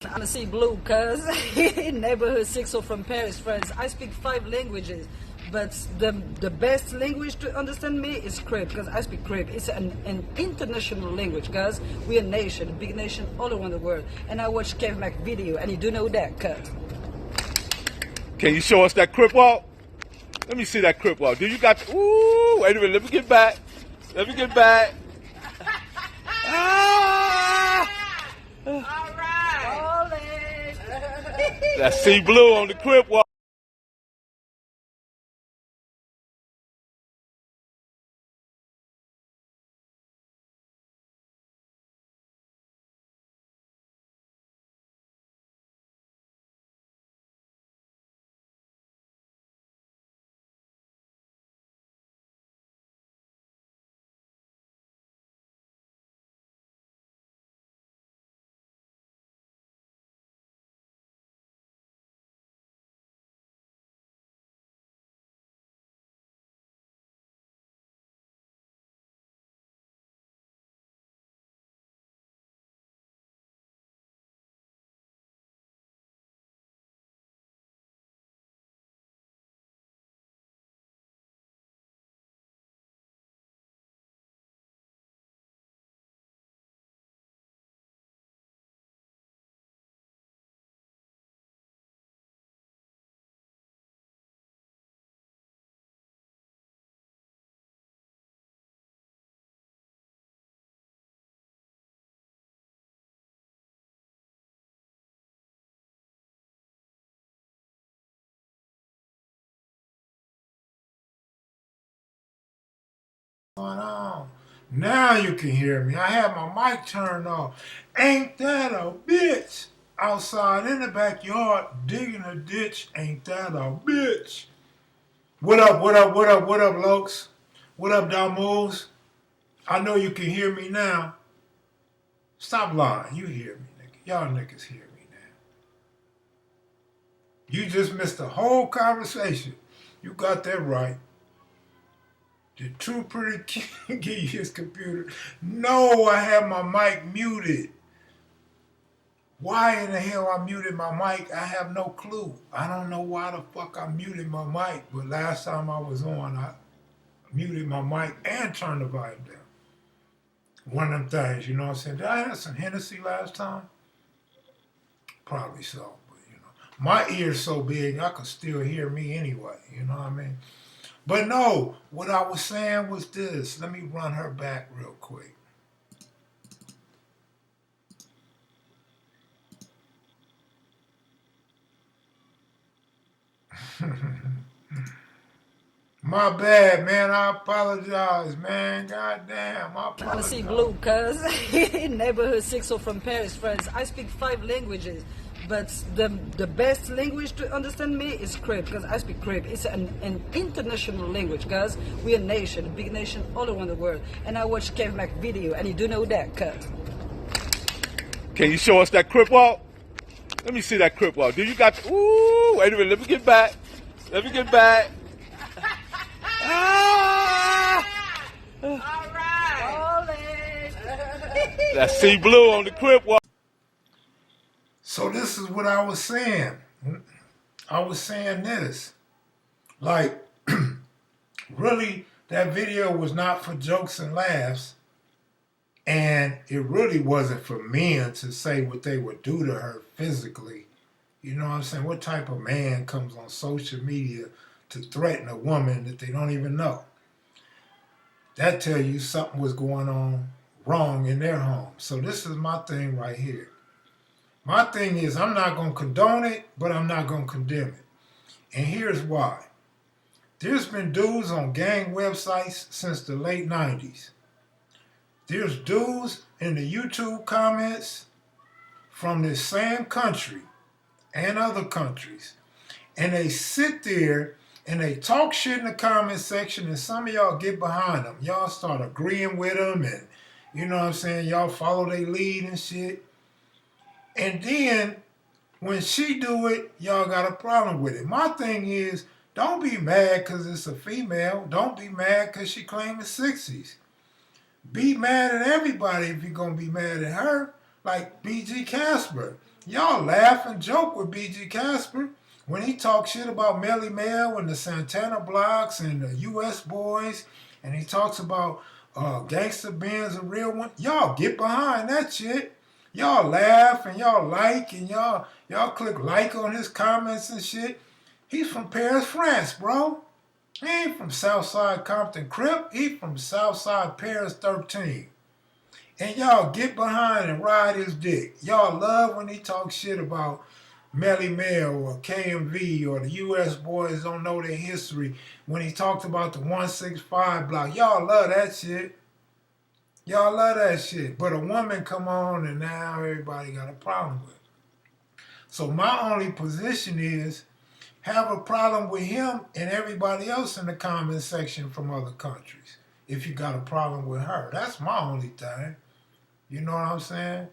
I see blue, cuz neighborhood 60 from Paris, France. I speak 5 languages, but the best language to understand me is Crips, because I speak Crips. It's an international language, cuz we're a nation, a big nation all around the world. And I watch kevmacvideos, and you do know that, cuz. Can you show us that Crip walk? Let me see that Crip walk. Do you got? Ooh, wait a minute. Let me get back. Let me get back. Ah! All right. That's C Blue on the Crip walk. Going on. Now you can hear me. I have my mic turned off. Ain't that a bitch? Outside in the backyard, digging a ditch. Ain't that a bitch? What up, what up, what up, what up, Lokes? What up, Damoos? I know you can hear me now. Stop lying. You hear me, nigga. Y'all niggas hear me now. You just missed the whole conversation. You got that right. The True Pretty King give you his computer. No, I have my mic muted. Why in the hell I muted my mic? I have no clue. I don't know why the fuck I muted my mic, but last time I was on, I muted my mic and turned the volume down. One of them things, you know what I'm saying? Did I have some Hennessy last time? Probably so, but you know. My ear's so big, I could still hear me anyway, you know what I mean? But no, what I was saying was this. Let me run her back real quick. My bad, man. I apologize, man. Goddamn, I apologize. I see blue, cuz neighborhood 60 from Paris, France. I speak 5 languages, but the best language to understand me is Crips, because I speak Crips. It's an international language, cuz we're a nation, a big nation all around the world. And I watch kevmacvideos, and you do know that, cuz. Can you show us that Crip walk? Let me see that Crip walk. Do you got? Ooh, wait a minute. Let me get back. Let me get back. Ah! All right. That's C Blue on the Crip walk. So this is what I was saying. I was saying this. Like, really, that video was not for jokes and laughs. And it really wasn't for men to say what they would do to her physically. You know what I'm saying? What type of man comes on social media to threaten a woman that they don't even know? That tells you something was going on wrong in their home. So this is my thing right here. My thing is, I'm not going to condone it, but I'm not going to condemn it. And here's why. There's been dudes on gang websites since the late 90s. There's dudes in the YouTube comments from this same country and other countries. And they sit there and they talk shit in the comment section, and some of y'all get behind them. Y'all start agreeing with them, and you know what I'm saying? Y'all follow their lead and shit. And then when she do it, y'all got a problem with it. My thing is, don't be mad because it's a female. Don't be mad because she claiming 60s. Be mad at everybody if you're going to be mad at her. Like B.G. Casper. Y'all laugh and joke with BG Casper when he talks shit about Melly Mel and the Santana Blocks and the U.S. Boys, and he talks about Gangsta Ben's a real one. Y'all get behind that shit. Y'all laugh and y'all like and y'all click like on his comments and shit. He's from Paris, France, bro. He ain't from Southside Compton Crip. He from Southside Paris 13. And y'all get behind and ride his dick. Y'all love when he talks shit about Melly Mel or KMV or the U.S. Boys don't know their history. When he talked about the 165 block, y'all love that shit. Y'all love that shit. But a woman come on and now everybody got a problem with it. So my only position is have a problem with him and everybody else in the comment section from other countries. If you got a problem with her. That's my only thing. You know what I'm saying?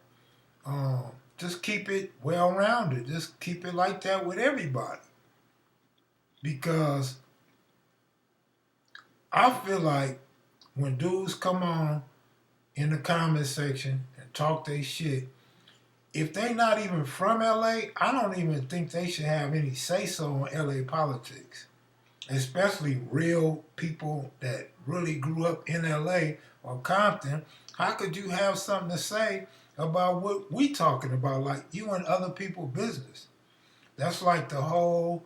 Just keep it well-rounded. Just keep it like that with everybody. Because I feel like when dudes come on in the comment section and talk their shit, if they not even from LA, I don't even think they should have any say-so on LA politics. Especially real people that really grew up in LA or Compton. How could you have something to say about what we talking about, like you and other people's business? That's like the whole,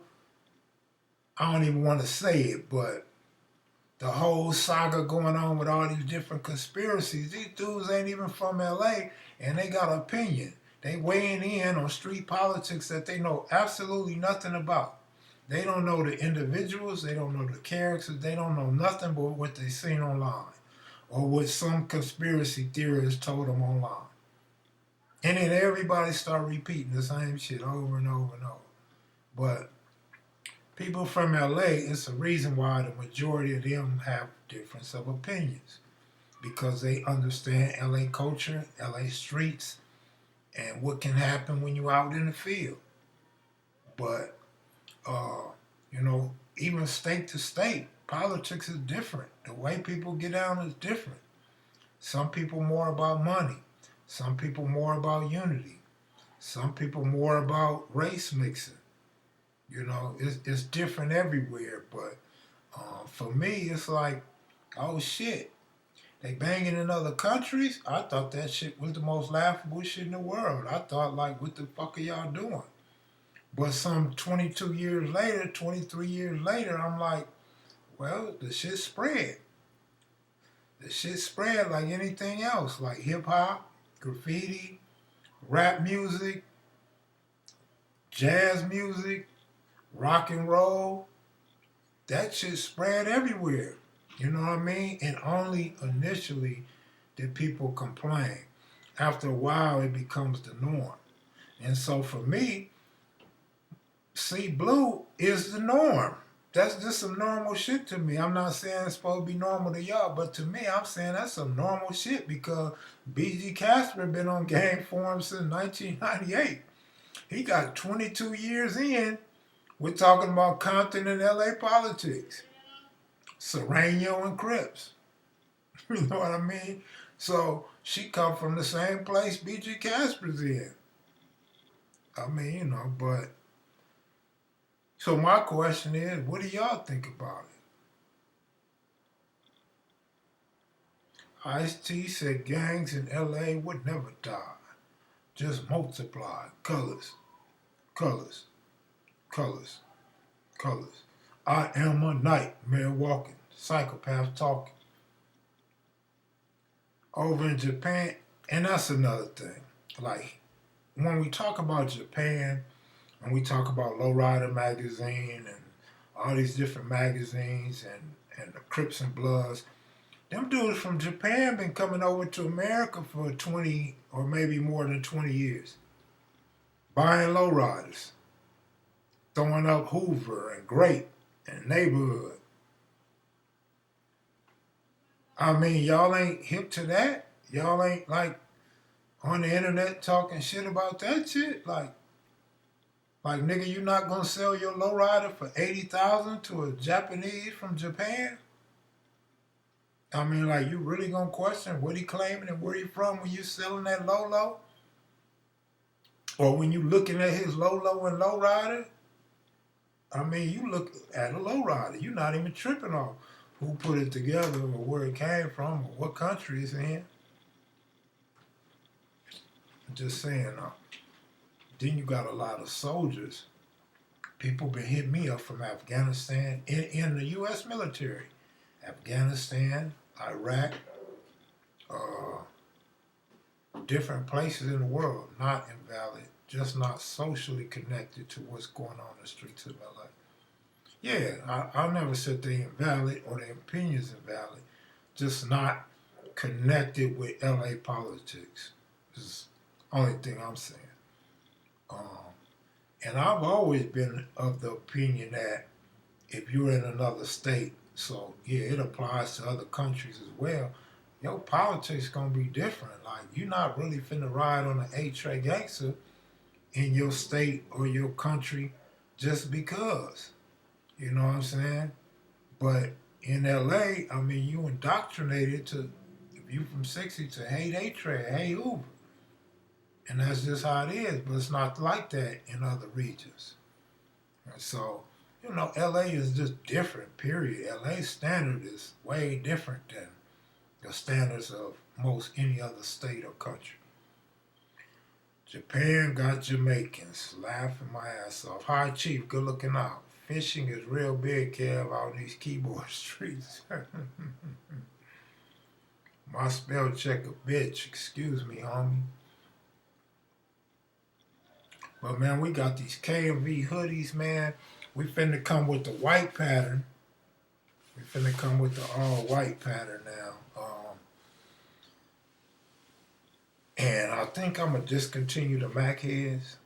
I don't even want to say it, but the whole saga going on with all these different conspiracies. These dudes ain't even from LA and they got an opinion. They weighing in on street politics that they know absolutely nothing about. They don't know the individuals, they don't know the characters, they don't know nothing but what they seen online or what some conspiracy theorist told them online. And then everybody start repeating the same shit over and over and over. But people from LA, it's a reason why the majority of them have difference of opinions. Because they understand LA culture, LA streets, and what can happen when you're out in the field. But even state to state, politics is different. The way people get down is different. Some people more about money. Some people more about unity. Some people more about race mixing. It's different everywhere. But for me, it's like, oh shit, they banging in other countries? I thought that shit was the most laughable shit in the world. I thought, like, what the fuck are y'all doing? But some 22 years later, 23 years later, I'm like, well, the shit spread. The shit spread like anything else, like hip-hop, graffiti, rap music, jazz music, rock and roll. That shit spread everywhere. You know what I mean? And only initially did people complain. After a while, it becomes the norm. And so for me, see, blue is the norm. That's just some normal shit to me. I'm not saying it's supposed to be normal to y'all, but to me, I'm saying that's some normal shit because BG Casper been on Game Forum since 1998. He got 22 years in. We're talking about Compton and LA politics. Serrano and Crips. You know what I mean? So she come from the same place BG Casper's in. I mean, but... So my question is, what do y'all think about it? Ice-T said gangs in LA would never die. Just multiply. Colors. Colors. Colors. Colors. I am a nightmare walking. Psychopath talking. Over in Japan, and that's another thing. Like, when we talk about Japan, and we talk about Lowrider magazine and all these different magazines and the Crips and Bloods, them dudes from Japan been coming over to America for 20 or maybe more than 20 years. Buying lowriders. Throwing up Hoover and Grape and Neighborhood. I mean, y'all ain't hip to that? Y'all ain't like on the internet talking shit about that shit? Like nigga, you not gonna sell your lowrider for $80,000 to a Japanese from Japan? I mean, like, you really gonna question what he claiming and where he from when you selling that low? Or when you looking at his low and low rider, I mean, you look at a low rider, you're not even tripping off who put it together or where it came from or what country it's in. I'm just saying. Then you got a lot of soldiers. People been hitting me up from Afghanistan in the U.S. military. Afghanistan, Iraq, different places in the world, not invalid, just not socially connected to what's going on in the streets of LA. Yeah, I'll never say they're invalid or their opinions invalid, just not connected with LA politics. Is the only thing I'm saying. And I've always been of the opinion that if you're in another state, so yeah, it applies to other countries as well, your politics gonna be different. Like, you're not really finna ride on an A-Tray gangster in your state or your country just because. You know what I'm saying? But in LA, I mean, you indoctrinated to, if you from 60, to hate A-Tray, hate Uber. And that's just how it is, but it's not like that in other regions. And so, you know, LA is just different, period. LA's standard is way different than the standards of most any other state or country. Japan got Jamaicans laughing my ass off. Hi, Chief, good looking out. Fishing is real big, Kev, out in these keyboard streets. My spell checker, bitch. Excuse me, homie. But man, we got these KMV hoodies, man. We finna come with the white pattern. We finna come with the all white pattern now. And I think I'm gonna discontinue the Mac heads.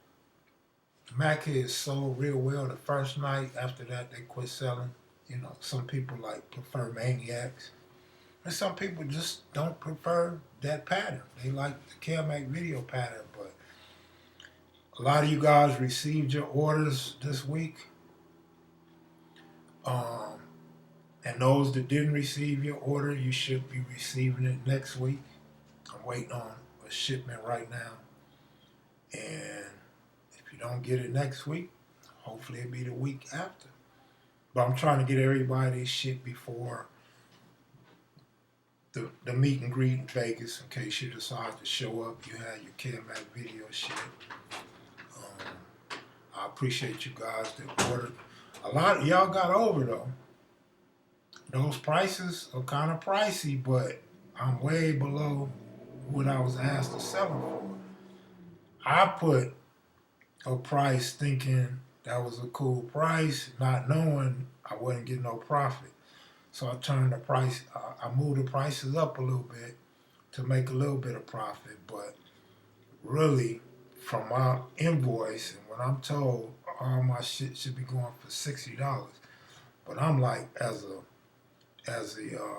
Mac heads sold real well the first night. After that, they quit selling. You know, some people like prefer Maniacs. And some people just don't prefer that pattern. They like the Kev video pattern, but a lot of you guys received your orders this week. And those that didn't receive your order, you should be receiving it next week. I'm waiting on a shipment right now. And if you don't get it next week, hopefully it'll be the week after. But I'm trying to get everybody this shit before the meet and greet in Vegas, in case you decide to show up. You have your Kev video shit. I appreciate you guys that ordered. A lot of y'all got over though. Those prices are kind of pricey, but I'm way below what I was asked to sell them for. I put a price thinking that was a cool price, not knowing I wasn't getting no profit. So I turned the price, I moved the prices up a little bit to make a little bit of profit, but really from my invoice and when I'm told all my shit should be going for $60, but I'm like, as a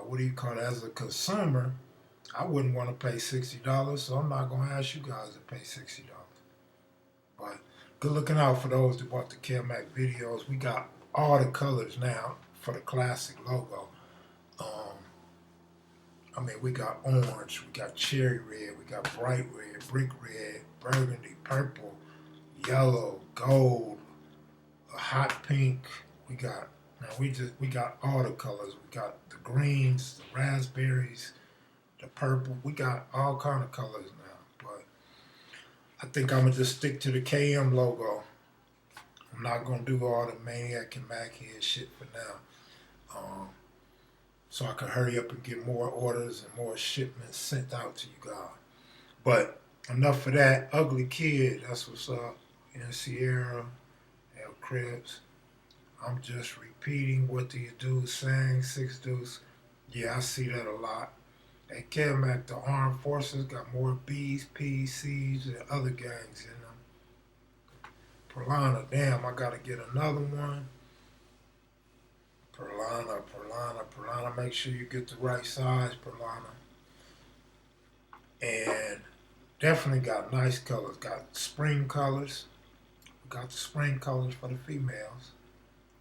what do you call it? As a consumer, I wouldn't want to pay $60, so I'm not gonna ask you guys to pay $60. But good looking out for those that bought the Kev videos. We got all the colors now for the classic logo. I mean, we got orange, we got cherry red, we got bright red, brick red, burgundy, purple, yellow, gold, a hot pink. We got all the colors. We got the greens, the raspberries, the purple. We got all kind of colors now. But I think I'm gonna just stick to the KM logo. I'm not gonna do all the Maniac and Mac head shit for now. So I can hurry up and get more orders and more shipments sent out to you guys. But enough for that. Ugly Kid, that's what's up. In Sierra, El Crips. I'm just repeating what these dudes saying. 6 dudes. Yeah, I see that a lot. At Kev, the armed forces got more B's, P's, C's, and other gangs in them. Perlana, damn, I gotta get another one. Perlana. Make sure you get the right size, Perlana. And definitely got nice colors. Got spring colors. We got the spring colors for the females,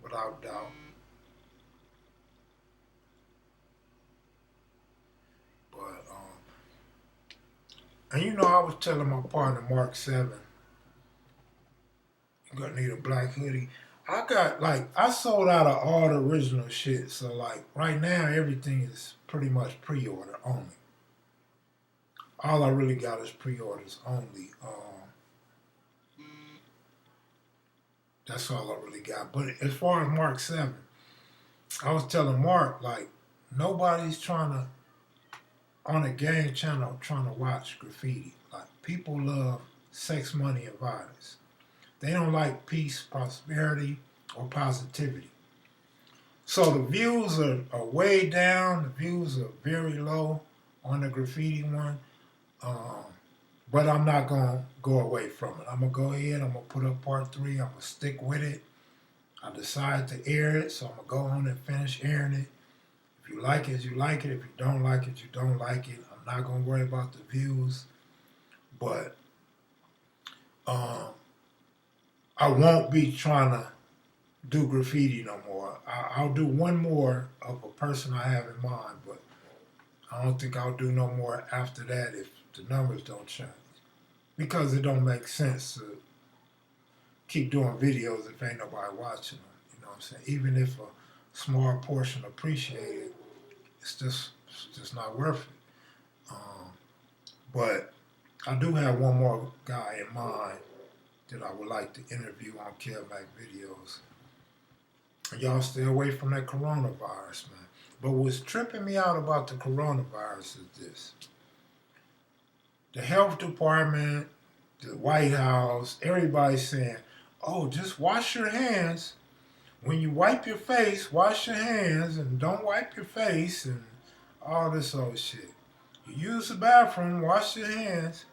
without doubt. But and you know, I was telling my partner Mark 7 I'm gonna need a black hoodie. I sold out of all the original shit. So like right now everything is pretty much pre-order only. All I really got is pre-orders only. That's all I really got. But as far as Mark 7, I was telling Mark, like, nobody's trying to, on a game channel, trying to watch graffiti. Like, people love sex, money, and violence. They don't like peace, prosperity, or positivity. So the views are way down. The views are very low on the graffiti one. But I'm not going to go away from it. I'm going to go ahead. I'm going to put up part 3. I'm going to stick with it. I decided to air it, so I'm going to go on and finish airing it. If you like it, you like it. If you don't like it, you don't like it. I'm not going to worry about the views. But I won't be trying to do graffiti no more. I'll do one more of a person I have in mind, but I don't think I'll do no more after that if the numbers don't change. Because it don't make sense to keep doing videos if ain't nobody watching them. You know what I'm saying? Even if a small portion appreciate it, it's just not worth it. But I do have one more guy in mind that I would like to interview on kevmacvideos. And y'all stay away from that coronavirus, man. But what's tripping me out about the coronavirus is this. The health department, the White House, everybody's saying, oh, just wash your hands. When you wipe your face, wash your hands and don't wipe your face and all this old shit. You use the bathroom, wash your hands.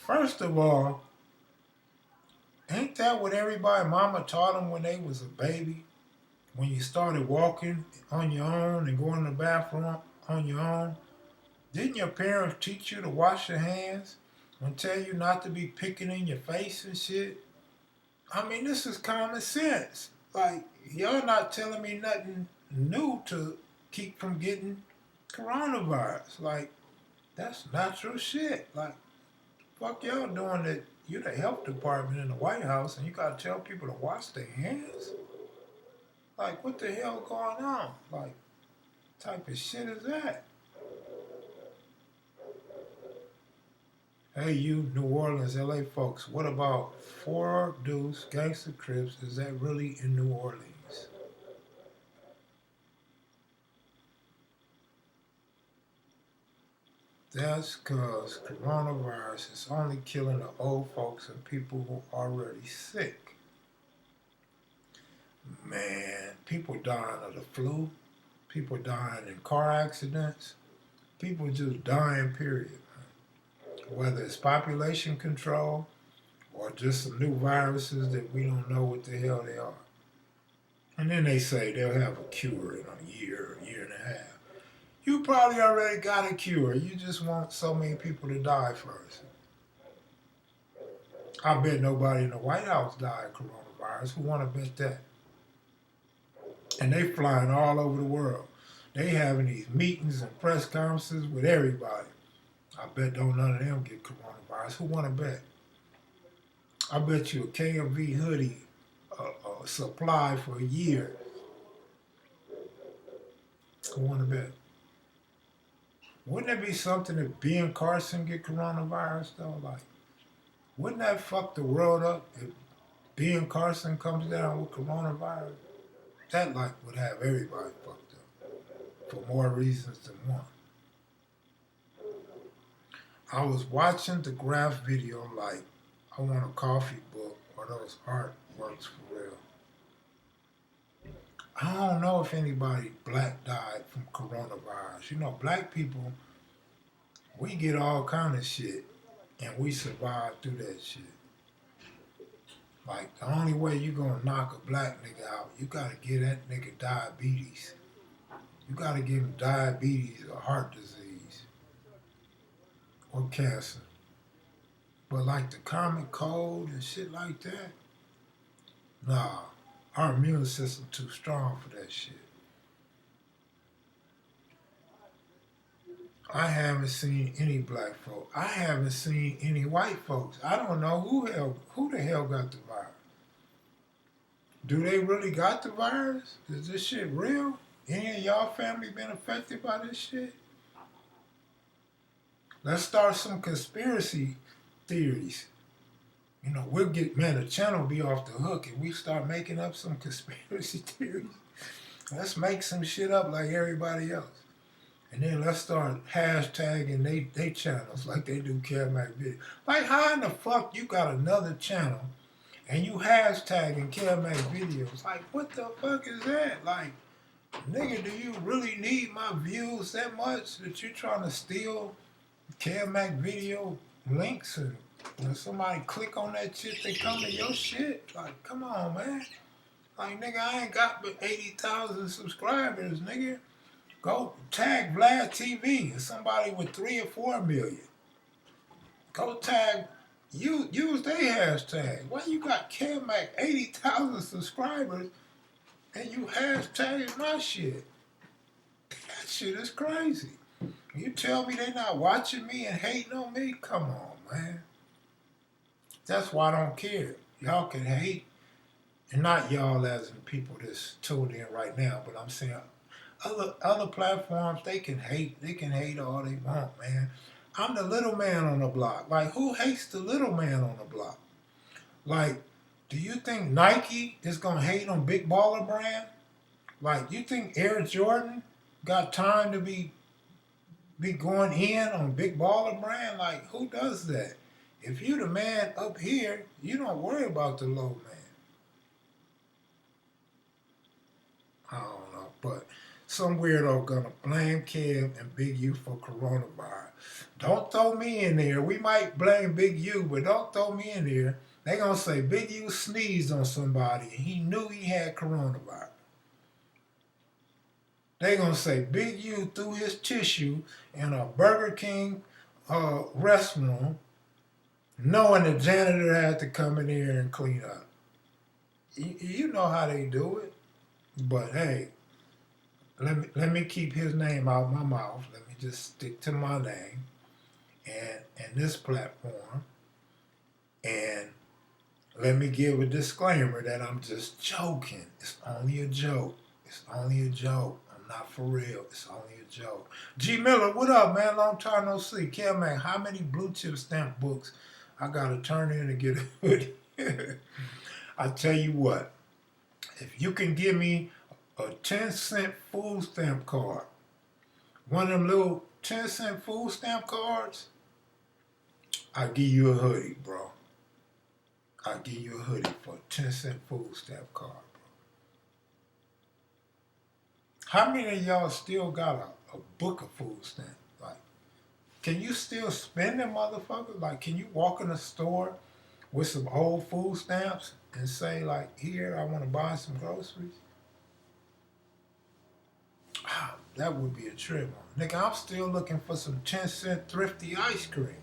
First of all, ain't that what everybody mama taught them when they was a baby? When you started walking on your own and going to the bathroom on your own? Didn't your parents teach you to wash your hands and tell you not to be picking in your face and shit? I mean, this is common sense. Like, y'all not telling me nothing new to keep from getting coronavirus. Like, that's natural shit. Like, fuck y'all doing that. You the health department in the White House and you gotta tell people to wash their hands? Like, what the hell going on? Like, type of shit is that? Hey, you New Orleans, LA folks, what about 4 Deuce, Gangsta Crips? Is that really in New Orleans? That's because coronavirus is only killing the old folks and people who are already sick. Man, people dying of the flu, people dying in car accidents, people just dying, period. Whether it's population control or just some new viruses that we don't know what the hell they are. And then they say they'll have a cure in a year and a half. You probably already got a cure. You just want so many people to die first. I bet nobody in the White House died of coronavirus. Who want to bet that? And they flying all over the world. They having these meetings and press conferences with everybody. I bet don't none of them get coronavirus. Who want to bet? I bet you a KMV hoodie supply for a year. Who want to bet? Wouldn't it be something if Ben Carson get coronavirus though? Like, wouldn't that fuck the world up if Ben Carson comes down with coronavirus? That like would have everybody fucked up for more reasons than one. I was watching the graph video like, I want a coffee book or those artworks for real. I don't know if anybody black died from coronavirus. You know, black people, we get all kind of shit and we survive through that shit. Like, the only way you gonna knock a black nigga out, you gotta give that nigga diabetes. You gotta give him diabetes or heart disease. Or cancer. But like the common cold and shit like that, nah, our immune system too strong for that shit. I haven't seen any black folk. I haven't seen any white folks. I don't know who the hell got the virus. Do they really got the virus? Is this shit real? Any of y'all family been affected by this shit? Let's start some conspiracy theories. You know, we'll get, man, the channel will be off the hook if we start making up some conspiracy theories. Let's make some shit up like everybody else. And then let's start hashtagging they channels like they do kevmacvideos. Like, how in the fuck you got another channel and you hashtagging kevmacvideos? Like, what the fuck is that? Like, nigga, do you really need my views that much that you're trying to steal kevmacvideo links and when somebody click on that shit, they come to your shit? Like, come on, man. Like, nigga, I ain't got but 80,000 subscribers, nigga. Go tag Vlad TV and somebody with 3 or 4 million. Go tag, use their hashtag. Why you got KevMac 80,000 subscribers and you hashtagging my shit? That shit is crazy. You tell me they not watching me and hating on me? Come on, man. That's why I don't care. Y'all can hate, and not y'all as in people that's tuned in right now, but I'm saying other platforms, they can hate all they want, man. I'm the little man on the block. Like, who hates the little man on the block? Like, do you think Nike is gonna hate on Big Baller Brand? Like, you think Air Jordan got time to be going in on Big Baller Brand? Like, who does that? If you the man up here, you don't worry about the low man. I don't know, but some weirdo gonna blame Kev and Big U for coronavirus. Don't throw me in there. We might blame Big U, but don't throw me in there. They gonna say Big U sneezed on somebody and he knew he had coronavirus. They gonna say Big U threw his tissue in a Burger King restroom, knowing the janitor had to come in here and clean up. You know how they do it. But hey, let me keep his name out of my mouth. Let me just stick to my name and this platform. And let me give a disclaimer that I'm just joking. It's only a joke. It's only a joke. I'm not for real. It's only a joke. G Miller, what up, man? Long time no see. Kev, man, how many blue chip stamp books I gotta turn in to get a hoodie? I tell you what, if you can give me a 10-cent food stamp card, one of them little 10-cent food stamp cards, I'll give you a hoodie, bro. I'll give you a hoodie for a 10-cent food stamp card, bro. How many of y'all still got a book of food stamps? Like, can you still spend them, motherfuckers? Like, can you walk in a store with some old food stamps and say, like, here, I want to buy some groceries? That would be a trip. Nigga, I'm still looking for some 10-cent thrifty ice cream.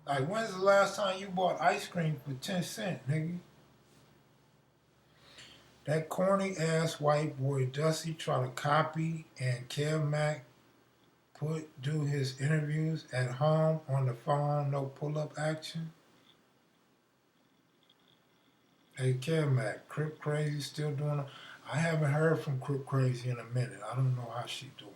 Like, when's the last time you bought ice cream for 10 cents, nigga? That corny ass white boy Dusty try to copy and Kev Mac do his interviews at home on the phone, no pull-up action. Hey, Kev Mac, Crip Crazy still doing it? I haven't heard from Crip Crazy in a minute. I don't know how she doing.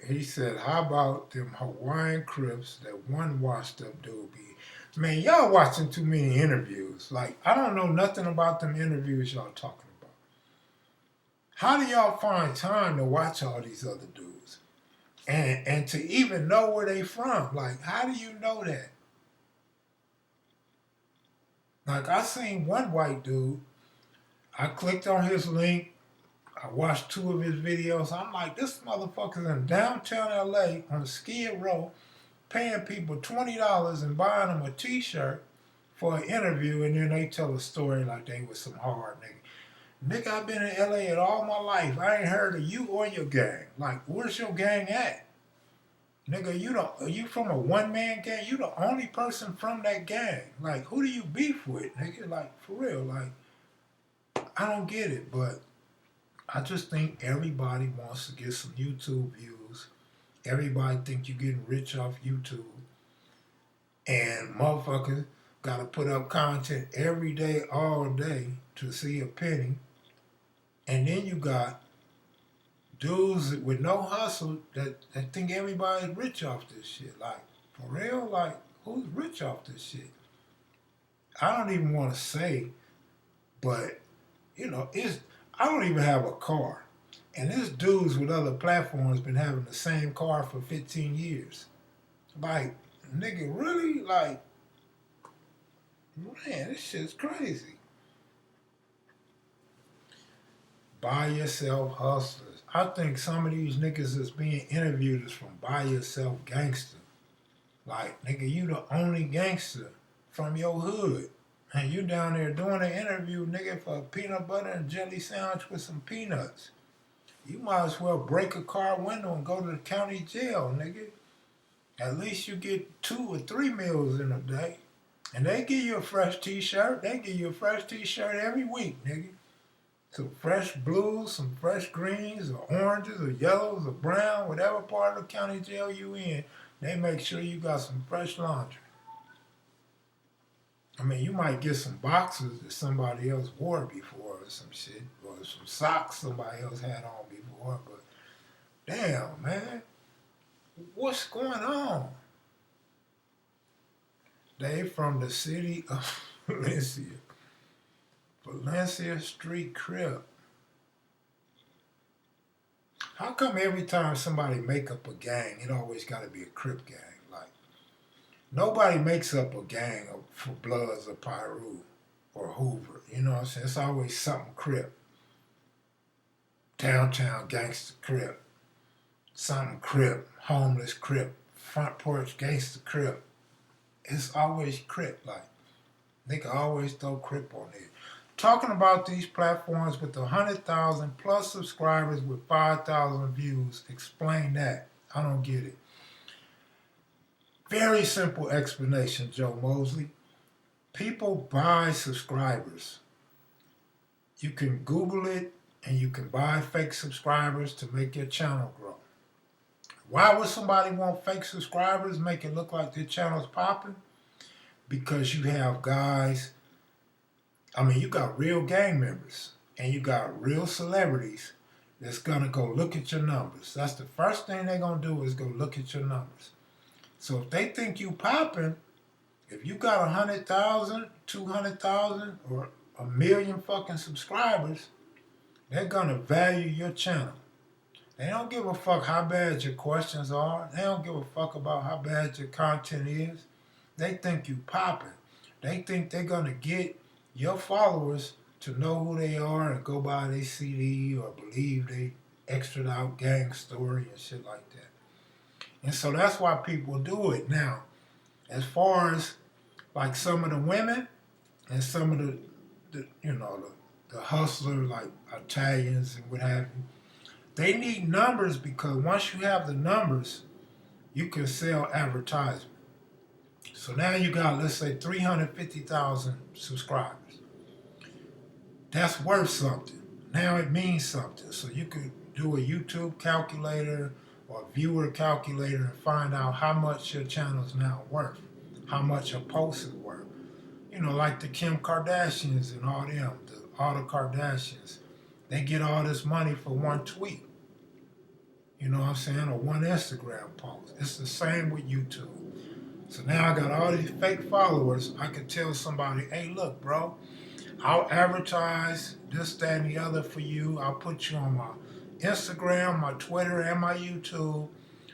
He said, how about them Hawaiian Crips that one washed up dude be? Man, y'all watching too many interviews. Like, I don't know nothing about them interviews y'all talking about. How do y'all find time to watch all these other dudes? And to even know where they from? Like, how do you know that? Like, I seen one white dude. I clicked on his link. I watched 2 of his videos. I'm like, this motherfucker's in downtown LA on Skid Row paying people $20 and buying them a t-shirt for an interview, and then they tell a story like they was some hard nigga. Nigga, I've been in LA all my life. I ain't heard of you or your gang. Like, where's your gang at? Nigga, you from a one-man gang? You the only person from that gang. Like, who do you beef with, nigga? Like, for real, like, I don't get it, but I just think everybody wants to get some YouTube views. Everybody think you getting rich off YouTube. And motherfuckers gotta put up content every day, all day to see a penny. And then you got dudes with no hustle that think everybody's rich off this shit. Like, for real? Like, who's rich off this shit? I don't even want to say, but, I don't even have a car. And this dudes with other platforms been having the same car for 15 years. Like, nigga, really? Like, man, this shit's crazy. Buy yourself hustlers. I think some of these niggas that's being interviewed is from buy yourself gangster. Like, nigga, you the only gangster from your hood. And you down there doing an interview, nigga, for a peanut butter and jelly sandwich with some peanuts. You might as well break a car window and go to the county jail, nigga. At least you get 2 or 3 meals in a day. And they give you a fresh t-shirt. They give you a fresh t-shirt every week, nigga. Some fresh blues, some fresh greens, or oranges, or yellows, or brown, whatever part of the county jail you in, they make sure you got some fresh laundry. I mean, you might get some boxers that somebody else wore before or some shit, or some socks somebody else had on before, but damn, man, what's going on? They from the city of Valencia Street Crip. How come every time somebody make up a gang, it always got to be a Crip gang? Like, nobody makes up a gang for Bloods or Pyru or Hoover. You know what I'm saying? It's always something Crip. Downtown gangster Crip. Something Crip. Homeless Crip. Front porch gangster Crip. It's always Crip. Like, they can always throw Crip on there. Talking about these platforms with 100,000 plus subscribers with 5,000 views. Explain that. I don't get it. Very simple explanation, Joe Mosley. People buy subscribers. You can Google it and you can buy fake subscribers to make your channel grow. Why would somebody want fake subscribers, make it look like their channel's popping? Because you have guys, you got real gang members and you got real celebrities that's gonna go look at your numbers. That's the first thing they're gonna do is go look at your numbers. So if they think you popping, if you got 100,000, 200,000, or 1 million fucking subscribers, they're gonna value your channel. They don't give a fuck how bad your questions are. They don't give a fuck about how bad your content is. They think you popping. They think they're gonna get your followers to know who they are and go buy their CD or believe they extra out gang story and shit like that. And so that's why people do it. Now, as far as like some of the women and some of the hustlers like Italians and what have you, they need numbers because once you have the numbers, you can sell advertisement. So now you got, let's say, 350,000 subscribers. That's worth something. Now it means something. So you could do a YouTube calculator or a viewer calculator and find out how much your channel is now worth, how much a post is worth. Like the Kim Kardashians and all them, all the Kardashians. They get all this money for one tweet. You know what I'm saying? Or one Instagram post. It's the same with YouTube. So now I got all these fake followers. I can tell somebody, hey, look, bro, I'll advertise this, that, and the other for you. I'll put you on my Instagram, my Twitter, and my YouTube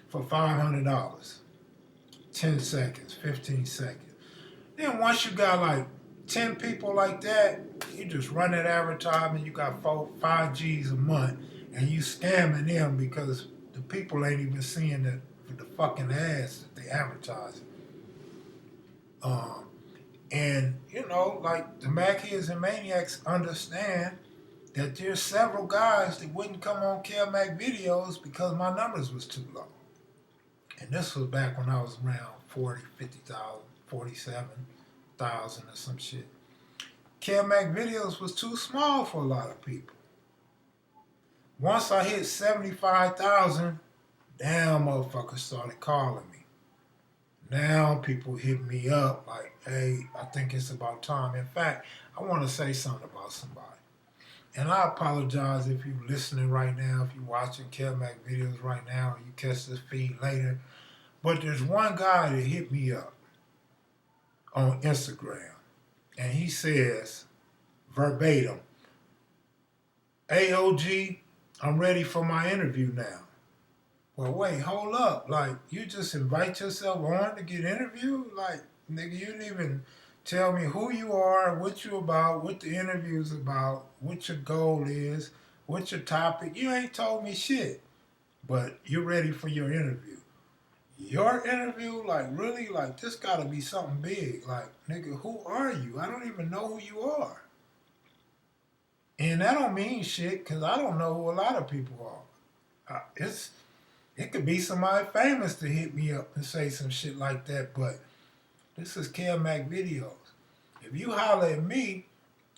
for $500. 10 seconds, 15 seconds. Then once you got like 10 people like that, you just run that advertisement, you got 5 G's a month, and you scamming them because the people ain't even seeing the fucking ads that they advertising. And like the Machias and Maniacs understand that there's several guys that wouldn't come on kevmacvideos because my numbers was too low. And this was back when I was around 40, 50,000, 47,000 or some shit. kevmacvideos was too small for a lot of people. Once I hit 75,000, damn motherfuckers started calling me. Now people hit me up like, hey, I think it's about time. In fact, I want to say something about somebody. And I apologize if you're listening right now, if you're watching kevmacvideos right now, or you catch this feed later. But there's one guy that hit me up on Instagram, and he says, verbatim, AOG, I'm ready for my interview now. Well, wait, hold up. Like, you just invite yourself on to get interviewed? Like, nigga, you didn't even tell me who you are, what you about, what the interview's about, what your goal is, what your topic. You ain't told me shit. But you're ready for your interview. Your interview? Like, really? Like, this gotta be something big. Like, nigga, who are you? I don't even know who you are. And that don't mean shit, because I don't know who a lot of people are. It could be somebody famous to hit me up and say some shit like that, but this is kevmacvideos. If you holler at me,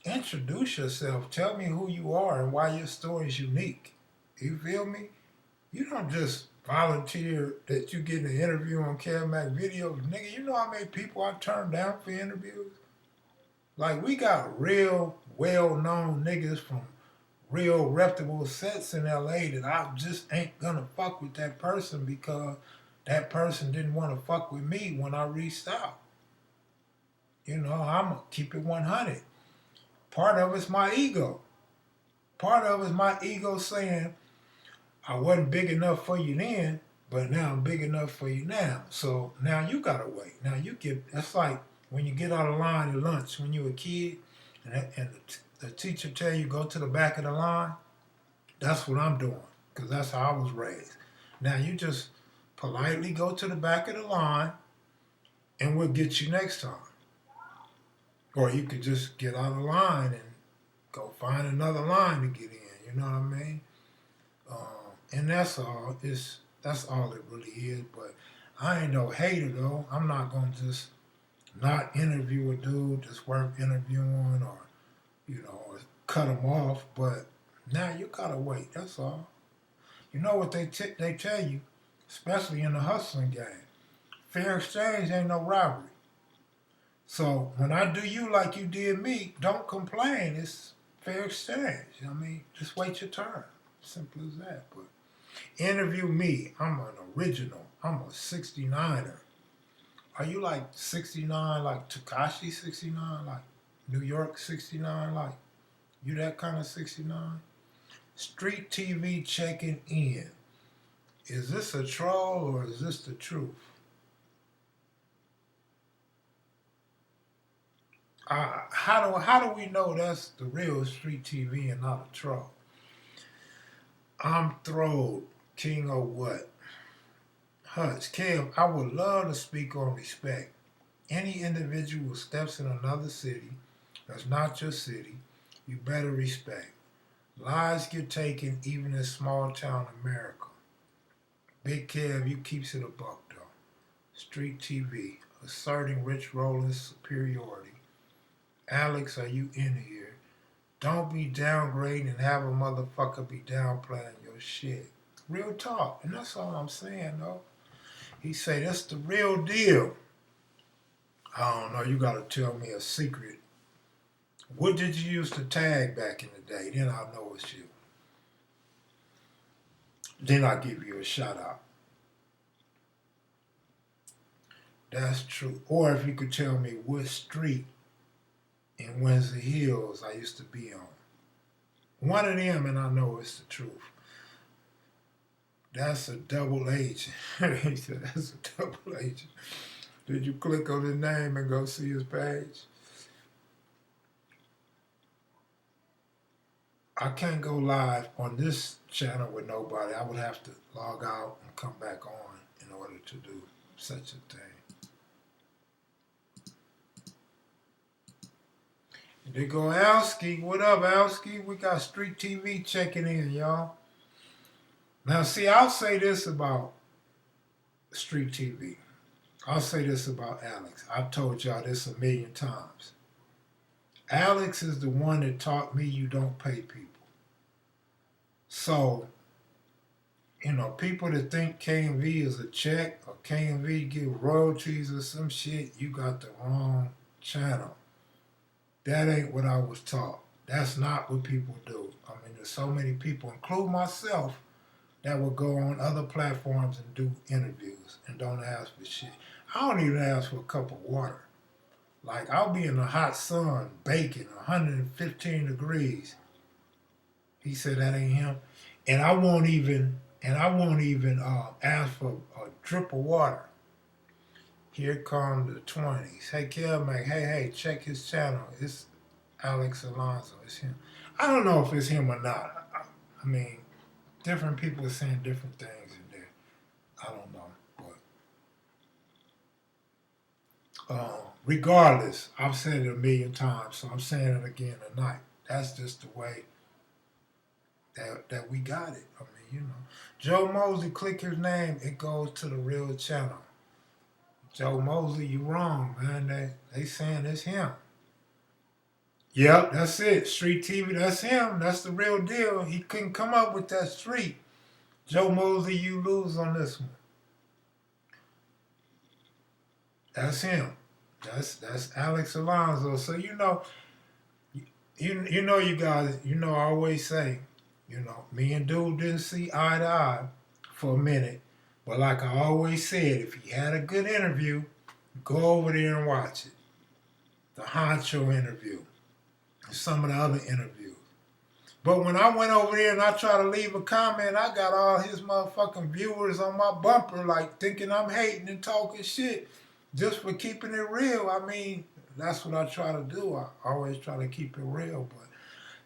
introduce yourself. Tell me who you are and why your story is unique. You feel me? You don't just volunteer that you get an interview on kevmacvideos. Nigga, you know how many people I turned down for interviews? Like, we got real well-known niggas from real reputable sets in LA that I just ain't gonna fuck with that person because that person didn't want to fuck with me when I reached out. You know, I'm gonna keep it 100. Part of it's my ego. Part of it's my ego saying, I wasn't big enough for you then, but now I'm big enough for you now. So now you gotta wait. Now you get, that's like when you get out of line at lunch when you were a kid and the teacher tell you go to the back of the line. That's what I'm doing, because that's how I was raised. Now you just politely go to the back of the line and we'll get you next time. Or you could just get out of line and go find another line to get in, you know what I mean? And that's all. That's all it really is. But I ain't no hater though. I'm not gonna just not interview a dude that's worth interviewing, or or cut him off. But now you gotta wait. That's all. You know what they tell you, especially in the hustling game. Fair exchange ain't no robbery. So when I do you like you did me, don't complain. It's fair exchange. I mean, just wait your turn. Simple as that. But interview me. I'm an original. I'm a 69er. Are you like 69, like Tekashi 69, like New York 69, like you that kind of 69? StreetTV checking in. Is this a troll or is this the truth? How do we know that's the real StreetTV and not a troll? I'm thrilled. King of what? Hutch, Kev, I would love to speak on respect. Any individual who steps in another city that's not your city, you better respect. Lives get taken even in small town America. Big Kev, you keeps it a buck though. StreetTV, asserting Rich Rollins' superiority. Alex, are you in here? Don't be downgrading and have a motherfucker be downplaying your shit. Real talk, and that's all I'm saying though. He say that's the real deal. I don't know, you gotta tell me a secret. What did you use to tag back in the day? Then I'll know it's you. Then I'll give you a shout out. That's true. Or if you could tell me what street in Windsor Hills I used to be on. One of them, and I know it's the truth. That's a double agent. He said, that's a double agent. Did you click on his name and go see his page? I can't go live on this channel with nobody. I would have to log out and come back on in order to do such a thing. There go Alski. What up, Alski? We got StreetTV checking in, y'all. Now, see, I'll say this about StreetTV. I'll say this about Alex. I've told y'all this a million times. Alex is the one that taught me you don't pay people. So, you know, people that think KMV is a check or KMV give royalties or some shit, you got the wrong channel. That ain't what I was taught. That's not what people do. I mean, there's so many people, including myself, that will go on other platforms and do interviews and don't ask for shit. I don't even ask for a cup of water. Like, I'll be in the hot sun, baking, 115 degrees. He said that ain't him. And I won't even ask for a drip of water. Here come the 20s. Hey, Kevmac, hey, check his channel. It's Alex Alonso. It's him. I don't know if it's him or not. I mean, different people are saying different things in there. I don't know. But regardless, I've said it a million times, so I'm saying it again tonight. That's just the way that we got it. I mean, you know. Joe Mosley, click his name, it goes to the real channel. Joe Mosley, you wrong, man. They saying it's him. Yep, that's it. StreetTV, that's him. That's the real deal. He couldn't come up with that street. Joe Mosley, you lose on this one. That's him. That's Alex Alonso. So you know you guys, you know I always say, you know, me and Dude didn't see eye to eye for a minute. But like I always said, if he had a good interview, go over there and watch it. The Honcho interview. And some of the other interviews. But when I went over there and I tried to leave a comment, I got all his motherfucking viewers on my bumper like thinking I'm hating and talking shit just for keeping it real. I mean, that's what I try to do. I always try to keep it real. But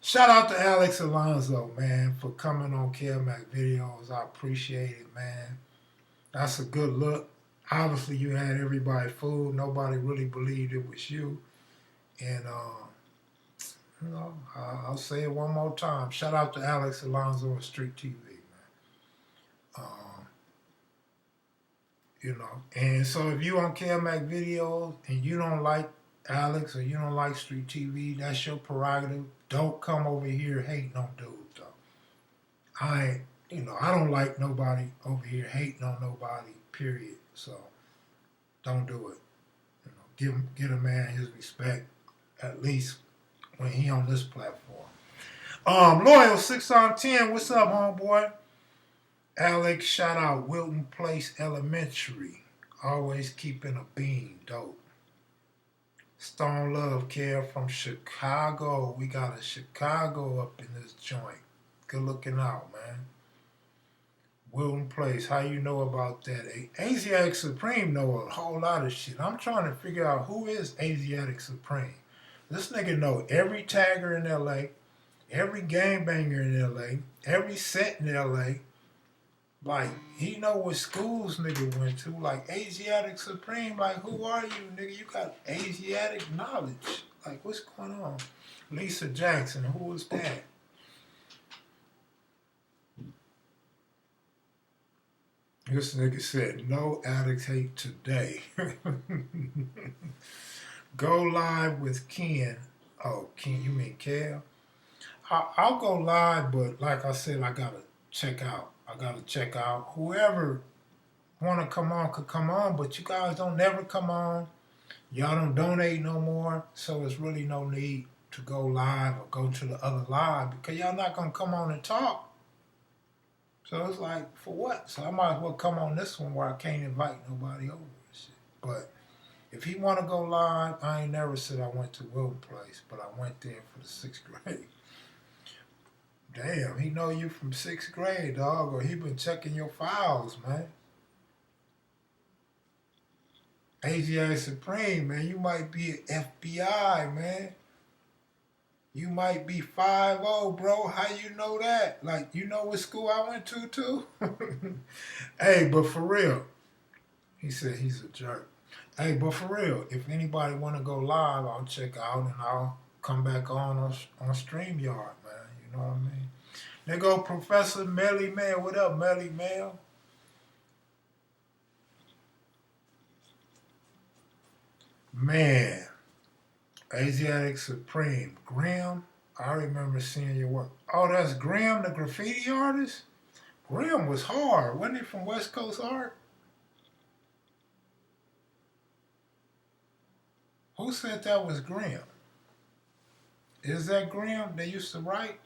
shout out to Alex Alonso, man, for coming on kevmacvideos. I appreciate it, man. That's a good look. Obviously, you had everybody fooled. Nobody really believed it was you. And, you know, I'll say it one more time. Shout out to Alex Alonso and StreetTV, man. You know, and so if you on kevmacvideos and you don't like Alex or you don't like StreetTV, that's your prerogative. Don't come over here hating on dudes, though. I don't like nobody over here hating on nobody, period. So don't do it. You know, give a man his respect, at least when he on this platform. Loyal 6 on 10, what's up, homeboy? Alex, shout out Wilton Place Elementary. Always keeping a bean, dope. Stone Love Care from Chicago. We got a Chicago up in this joint. Good looking out, man. Wilton Place, how you know about that? Asiatic Supreme know a whole lot of shit. I'm trying to figure out who is Asiatic Supreme. This nigga know every tagger in LA, every gangbanger in LA, every set in LA. Like, he know what schools nigga went to. Like, Asiatic Supreme, like, who are you, nigga? You got Asiatic knowledge. Like, what's going on? Lisa Jackson, who was that? This nigga said, no addict hate today. Go live with Ken. Oh, Ken, you mean Kev? I'll go live, but like I said, I gotta check out. Whoever want to come on could come on, but you guys don't never come on. Y'all don't donate no more, so it's really no need to go live or go to the other live because y'all not going to come on and talk. So it's like, for what? So I might as well come on this one where I can't invite nobody over and shit. But if he want to go live, I ain't never said I went to Wilton Place, but I went there for the 6th grade. Damn, he know you from 6th grade, dog, or he been checking your files, man. AGI Supreme, man, you might be an FBI, man. You might be 5'0", bro. How you know that? Like, you know what school I went to, too? Hey, but for real, he said he's a jerk. Hey, but for real, if anybody want to go live, I'll check out and I'll come back on StreamYard, man. You know what I mean? There go Professor Melly Mail. What up, Melly Mail? Man, Asiatic Supreme. Graham, I remember seeing your work. Oh, that's Graham, the graffiti artist? Grim was hard. Wasn't it from West Coast Art? Who said that was Grim? Is that Grim they used to write?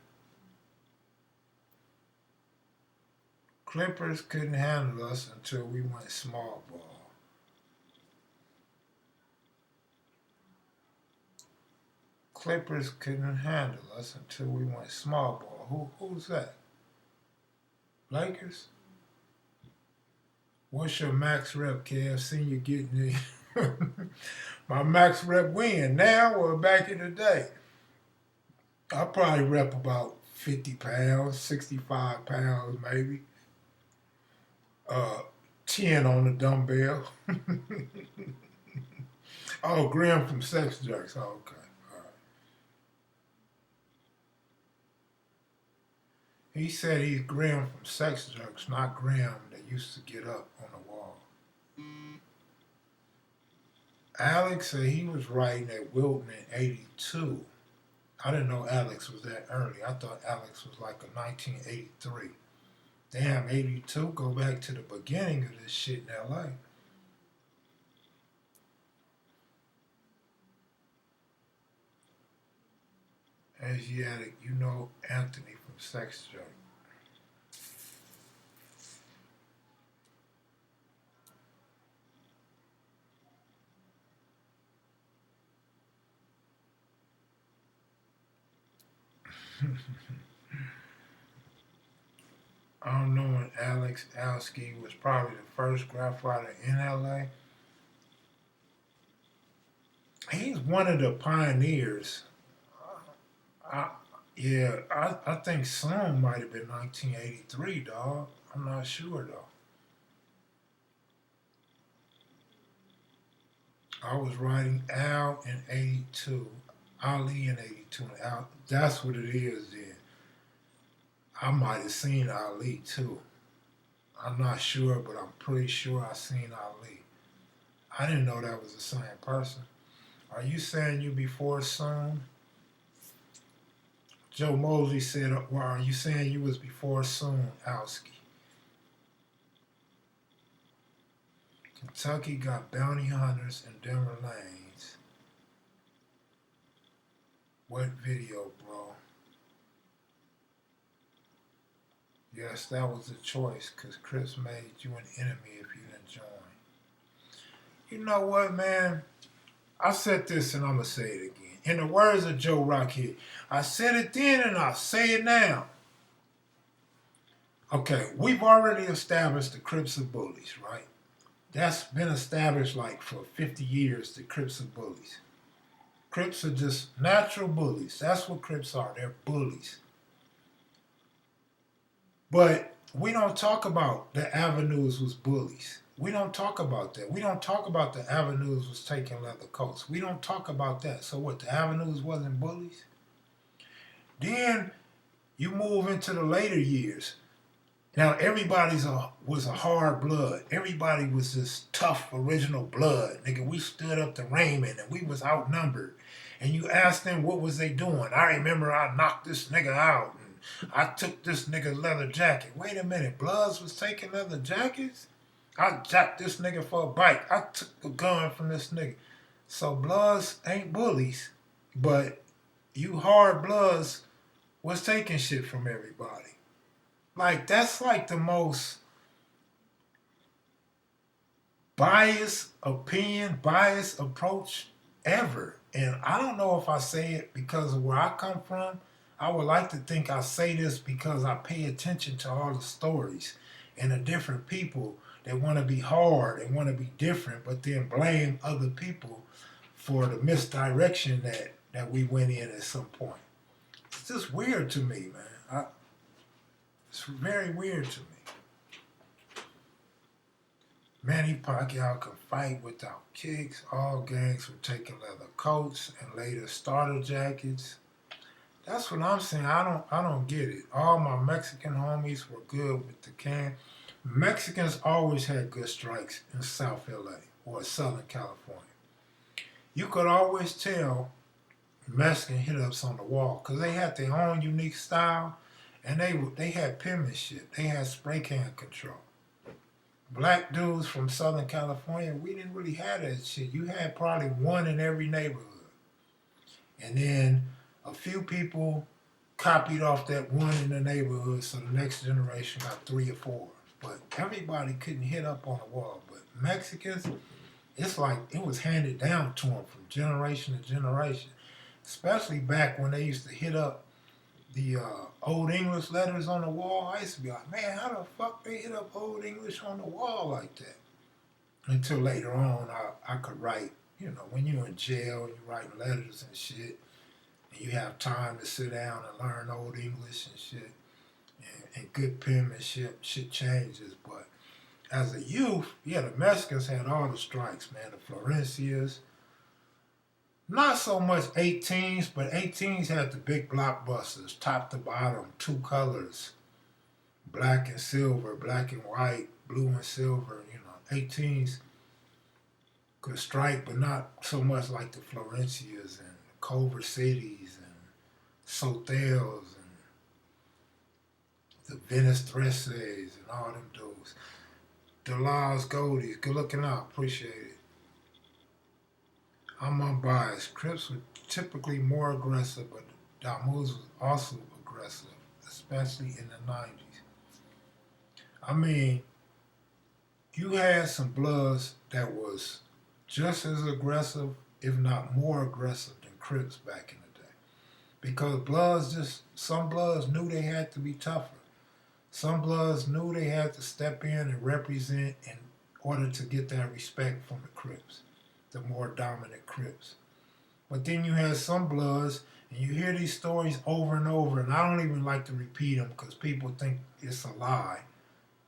Clippers couldn't handle us until we went small ball. Clippers couldn't handle us until we went small ball. Who's that? Lakers? What's your max rep, Kev? Seen you getting it. My max rep win now or back in the day? I probably rep about 50 pounds, 65 pounds maybe. 10 on the dumbbell. Oh, Graham from Sex Jerks. Oh, okay. All right. He said he's Graham from Sex Jerks, not Graham that used to get up on the wall. Alex said he was writing at Wilton in 82. I didn't know Alex was that early. I thought Alex was like a 1983. Damn, 82, go back to the beginning of this shit in LA. Asiatic, you know Anthony from Sex Joke. I don't know when Alex Alsky was probably the first graffiter in LA. He's one of the pioneers. I think some might have been 1983, dog. I'm not sure, though. I was writing Al in 82, Ali in 82, and Al, that's what it is then. I might have seen Ali too. I'm not sure, but I'm pretty sure I seen Ali. I didn't know that was the same person. Are you saying you before soon? Joe Mosley said, well, are you saying you was before soon, Alski? Kentucky got bounty hunters in Denver lanes. What video, bro? Yes, that was a choice, because Crips made you an enemy if you didn't join. You know what, man? I said this and I'm going to say it again. In the words of Joe Rockhead, I said it then and I'll say it now. Okay, we've already established the Crips are bullies, right? That's been established like for 50 years, the Crips are bullies. Crips are just natural bullies. That's what Crips are. They're bullies. But we don't talk about the Avenues was bullies. We don't talk about that. We don't talk about the Avenues was taking leather coats. We don't talk about that. So what, the Avenues wasn't bullies? Then you move into the later years. Now everybody's was a hard blood. Everybody was this tough original blood. Nigga, we stood up to Raymond and we was outnumbered. And you asked them what was they doing. I remember I knocked this nigga out and I took this nigga's leather jacket. Wait a minute, Bloods was taking leather jackets? I jacked this nigga for a bike. I took the gun from this nigga. So Bloods ain't bullies, but you hard Bloods was taking shit from everybody. Like, that's like the most biased opinion, biased approach ever. And I don't know if I say it because of where I come from. I would like to think I say this because I pay attention to all the stories and the different people that want to be hard and want to be different, but then blame other people for the misdirection that we went in at some point. It's just weird to me, man. It's very weird to me. Manny Pacquiao could fight without kicks. All gangs were taking leather coats and later starter jackets. That's what I'm saying. I don't get it. All my Mexican homies were good with the can. Mexicans always had good strikes in South LA or Southern California. You could always tell Mexican hit-ups on the wall because they had their own unique style And they had penmanship. They had spray can control. Black dudes from Southern California, we didn't really have that shit. You had probably one in every neighborhood. And then a few people copied off that one in the neighborhood, so the next generation got 3 or 4. But everybody couldn't hit up on the wall. But Mexicans, it's like it was handed down to them from generation to generation. Especially back when they used to hit up the Old English letters on the wall. I used to be like, man, how the fuck they hit up Old English on the wall like that? Until later on, I could write, you know, when you're in jail and you're writing letters and shit, and you have time to sit down and learn Old English and shit, and good penmanship, shit changes. But as a youth, yeah, the Mexicans had all the strikes, man. The Florencias, not so much 18s, but 18s had the big blockbusters, top to bottom, 2 colors, black and silver, black and white, blue and silver. You know, 18s could strike, but not so much like the Florencias and Culver Cities and Sotels and the Venice Dresses and all them dudes. Delaz Goldies, good looking out, appreciate it. I'm unbiased. Crips were typically more aggressive, but Damus was also aggressive, especially in the 90s. I mean, you had some Bloods that was just as aggressive, if not more aggressive than Crips back in the day. Because some Bloods knew they had to be tougher. Some Bloods knew they had to step in and represent in order to get that respect from the Crips, the more dominant Crips. But then you had some Bloods, and you hear these stories over and over, and I don't even like to repeat them because people think it's a lie.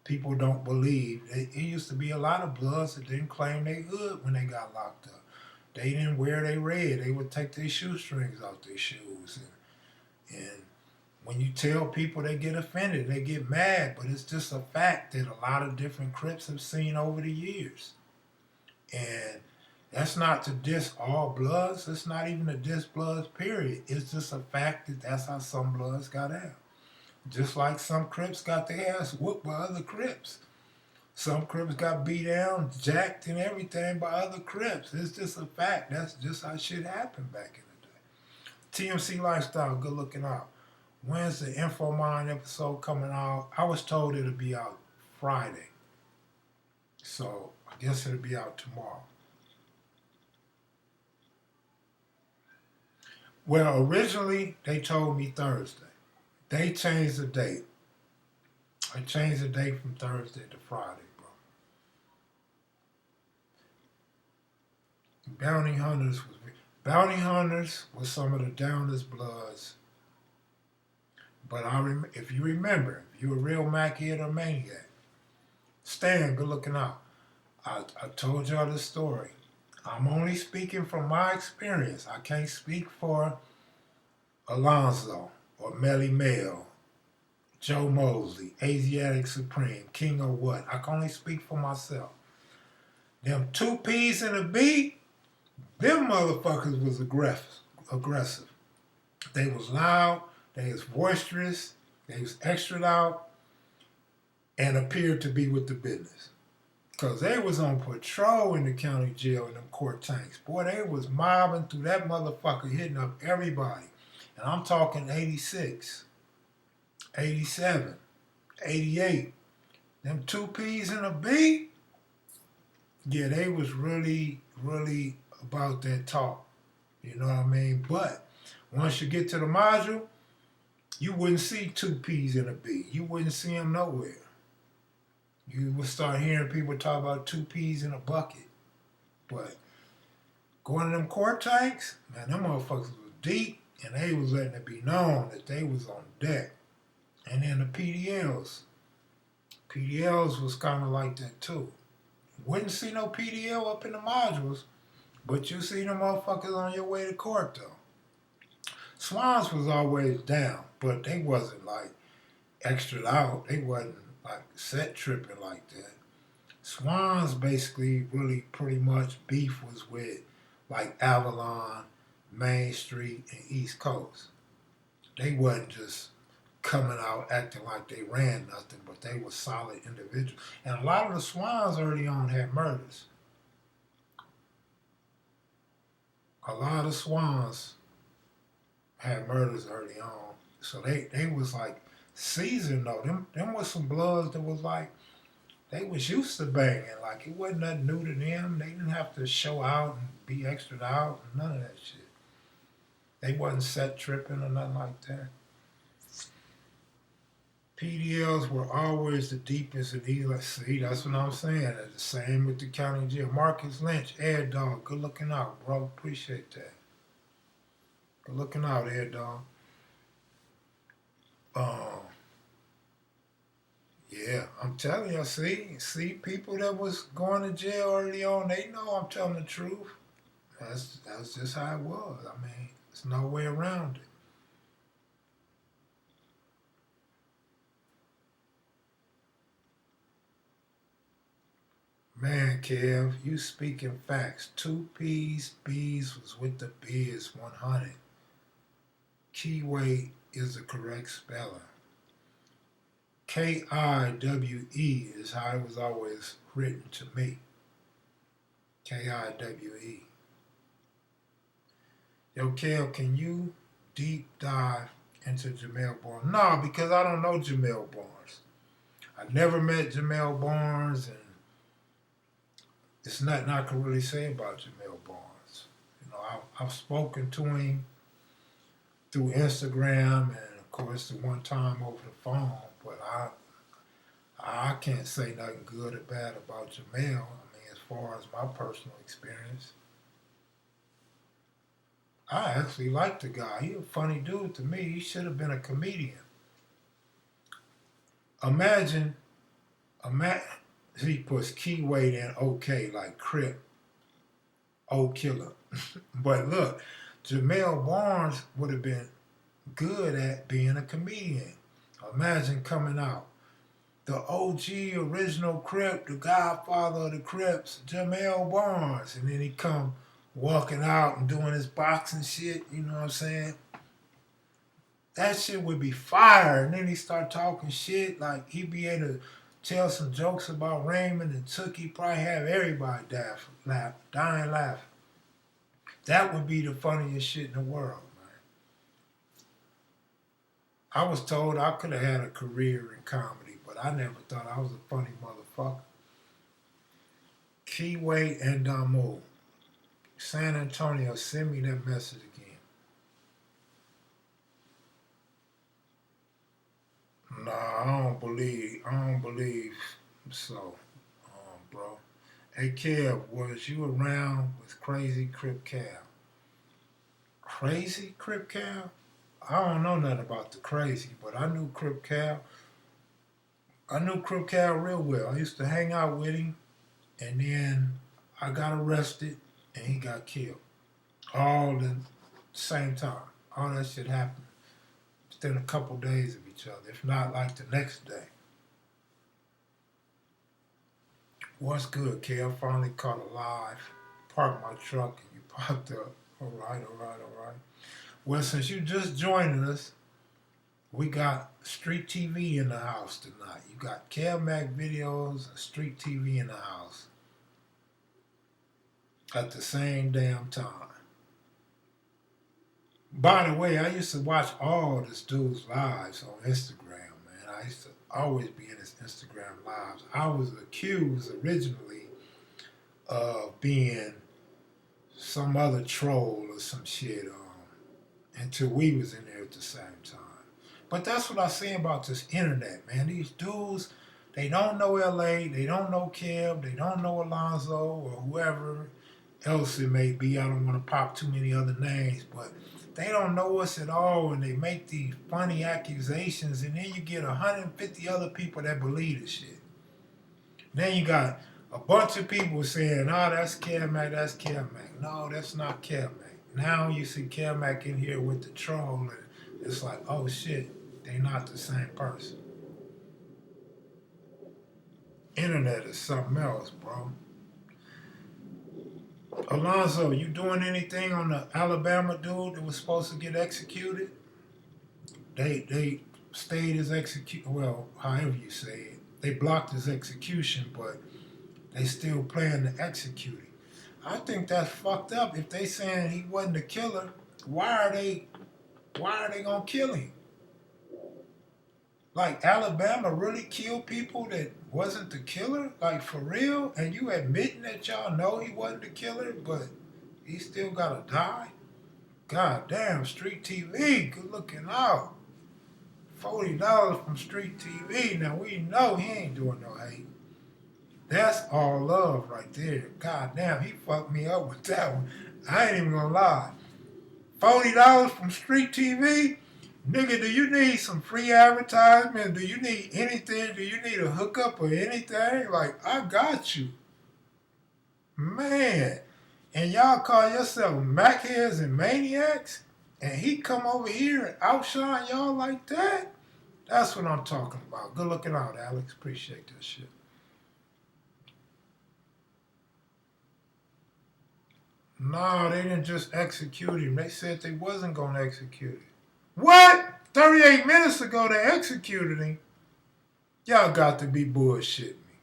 People don't believe. It used to be a lot of Bloods that didn't claim they hood when they got locked up. They didn't wear their red. They would take their shoestrings off their shoes. And when you tell people, they get offended. They get mad. But it's just a fact that a lot of different Crips have seen over the years. And that's not to diss all Bloods. It's not even a diss Bloods, period. It's just a fact that that's how some Bloods got out. Just like some Crips got their ass whooped by other Crips. Some Crips got beat down, jacked, and everything by other Crips. It's just a fact. That's just how shit happened back in the day. TMC Lifestyle, good looking out. When's the InfoMind episode coming out? I was told it'll be out Friday. So I guess it'll be out tomorrow. Well, originally they told me Thursday. They changed the date. I changed the date from Thursday to Friday, bro. Bounty Hunters was some of the downest Bloods. But if you remember, if you're a real Machead or Maniac, Stan, good looking out. I told y'all this story. I'm only speaking from my experience. I can't speak for Alonso or Melly Mel, Joe Mosley, Asiatic Supreme, King of what. I can only speak for myself. Them 2 P's and a B, them motherfuckers was aggressive. They was loud, they was boisterous, they was extra loud, and appeared to be with the business. Because they was on patrol in the county jail in them court tanks. Boy, they was mobbing through that motherfucker, hitting up everybody. And I'm talking 86, 87, 88. Them 2 P's and a B, yeah, they was really, really about that talk. You know what I mean? But once you get to the module, you wouldn't see 2 P's and a B. You wouldn't see them nowhere. You would start hearing people talk about 2 P's in a bucket. But going to them court tanks, man, them motherfuckers was deep, and they was letting it be known that they was on deck. And then the PDLs was kind of like that too. Wouldn't see no PDL up in the modules, but you see them motherfuckers on your way to court though. Swans was always down, but they wasn't like extra out. They wasn't like set tripping like that. Swans basically really pretty much beef was with like Avalon, Main Street, and East Coast. They wasn't just coming out acting like they ran nothing, but they were solid individuals. And a lot of the Swans early on had murders. A lot of Swans had murders early on. So they was like seasoned though. Them was some bloods that was like, they was used to banging. Like it wasn't nothing new to them. They didn't have to show out and be extra out and none of that shit. They wasn't set tripping or nothing like that. PDLs were always the deepest and easiest. See, that's what I'm saying. It's the same with the county jail. Marcus Lynch, Air Dog, good looking out, bro. Appreciate that. Good looking out, Air Dog. Yeah, I'm telling you, see people that was going to jail early on, they know I'm telling the truth. That's just how it was. I mean, there's no way around it. Man, Kev, you speaking facts. 2 P's, B's was with the B's 100. Keyway is the correct spelling. Kiwe is how it was always written to me. Kiwe. Yo, Kev, can you deep dive into Jamel Barnes? No, because I don't know Jamel Barnes. I never met Jamel Barnes, and it's nothing I can really say about Jamel Barnes. You know, I've spoken to him through Instagram and, of course, the one time over the phone, but I can't say nothing good or bad about Jamel. I mean, as far as my personal experience. I actually like the guy. He's a funny dude to me. He should have been a comedian. Imagine, he puts keyway in okay, like Crip, old killer. But look, Jamel Barnes would have been good at being a comedian. Imagine coming out. The OG original Crip, the godfather of the Crips, Jamel Barnes. And then he come walking out and doing his boxing shit, you know what I'm saying? That shit would be fire. And then he start talking shit, like he'd be able to tell some jokes about Raymond and Tookie, probably have everybody dying laughing. That would be the funniest shit in the world, man. I was told I could have had a career in comedy, but I never thought I was a funny motherfucker. Keyway and Damo. San Antonio, send me that message again. Nah, I don't believe so, bro. Hey, Kev, was you around with Crazy Crip Cal? Crazy Crip Cal? I don't know nothing about the crazy, but I knew Crip Cal. I knew Crip Cal real well. I used to hang out with him, and then I got arrested, and he got killed. All at the same time. All that shit happened within a couple days of each other, if not like the next day. What's good, Kev? Finally caught alive. Parked my truck, and you popped up. All right. Well, since you just joining us, we got StreetTV in the house tonight. You got kevmacvideos and StreetTV in the house at the same damn time. By the way, I used to watch all this dude's lives on Instagram, man. I used to always be in his Instagram lives. I was accused originally of being some other troll or some shit until we was in there at the same time. But that's what I say about this internet, man. These dudes, they don't know LA, they don't know Kev, they don't know Alonso or whoever else it may be. I don't want to pop too many other names, but they don't know us at all, and they make these funny accusations, and then you get 150 other people that believe this shit. Then you got a bunch of people saying, oh, that's Kevmac, that's Kevmac. No, that's not Kevmac. Now you see Kevmac in here with the troll, and it's like, oh shit, they not the same person. Internet is something else, bro. Alonso, you doing anything on the Alabama dude that was supposed to get executed? They stayed his execution. Well, however you say it, they blocked his execution, but they still plan to execute him. I think that's fucked up. If they saying he wasn't the killer, why are they gonna kill him? Like Alabama really killed people that wasn't the killer? Like for real? And you admitting that y'all know he wasn't the killer, but he still gotta die? God damn, Street TV, good looking out. $40 from Street TV. Now we know he ain't doing no hate. That's all love right there. God damn, he fucked me up with that one. I ain't even gonna lie. $40 from Street TV? Nigga, do you need some free advertisement? Do you need anything? Do you need a hookup or anything? Like, I got you. Man. And y'all call yourself Macheads and Maniacs? And he come over here and outshine y'all like that? That's what I'm talking about. Good looking out, Alex. Appreciate that shit. No, they didn't just execute him. They said they wasn't going to execute him. What? 38 minutes ago they executed him. Y'all got to be bullshitting me.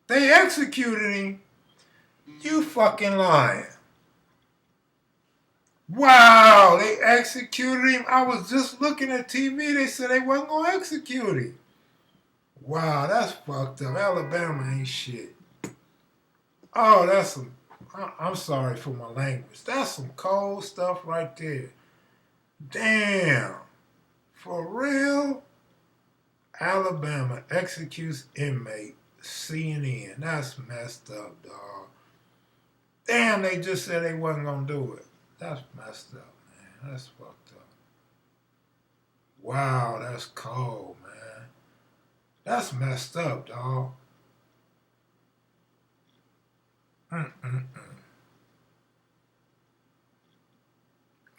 They executed him. You fucking lying. Wow, they executed him. I was just looking at TV. They said they wasn't going to execute him. Wow, that's fucked up. Alabama ain't shit. Oh, that's some... I'm sorry for my language. That's some cold stuff right there. Damn. For real? Alabama executes inmate. CNN. That's messed up, dog. Damn, they just said they wasn't going to do it. That's messed up, man. That's fucked up. Wow, that's cold, man. That's messed up, dog.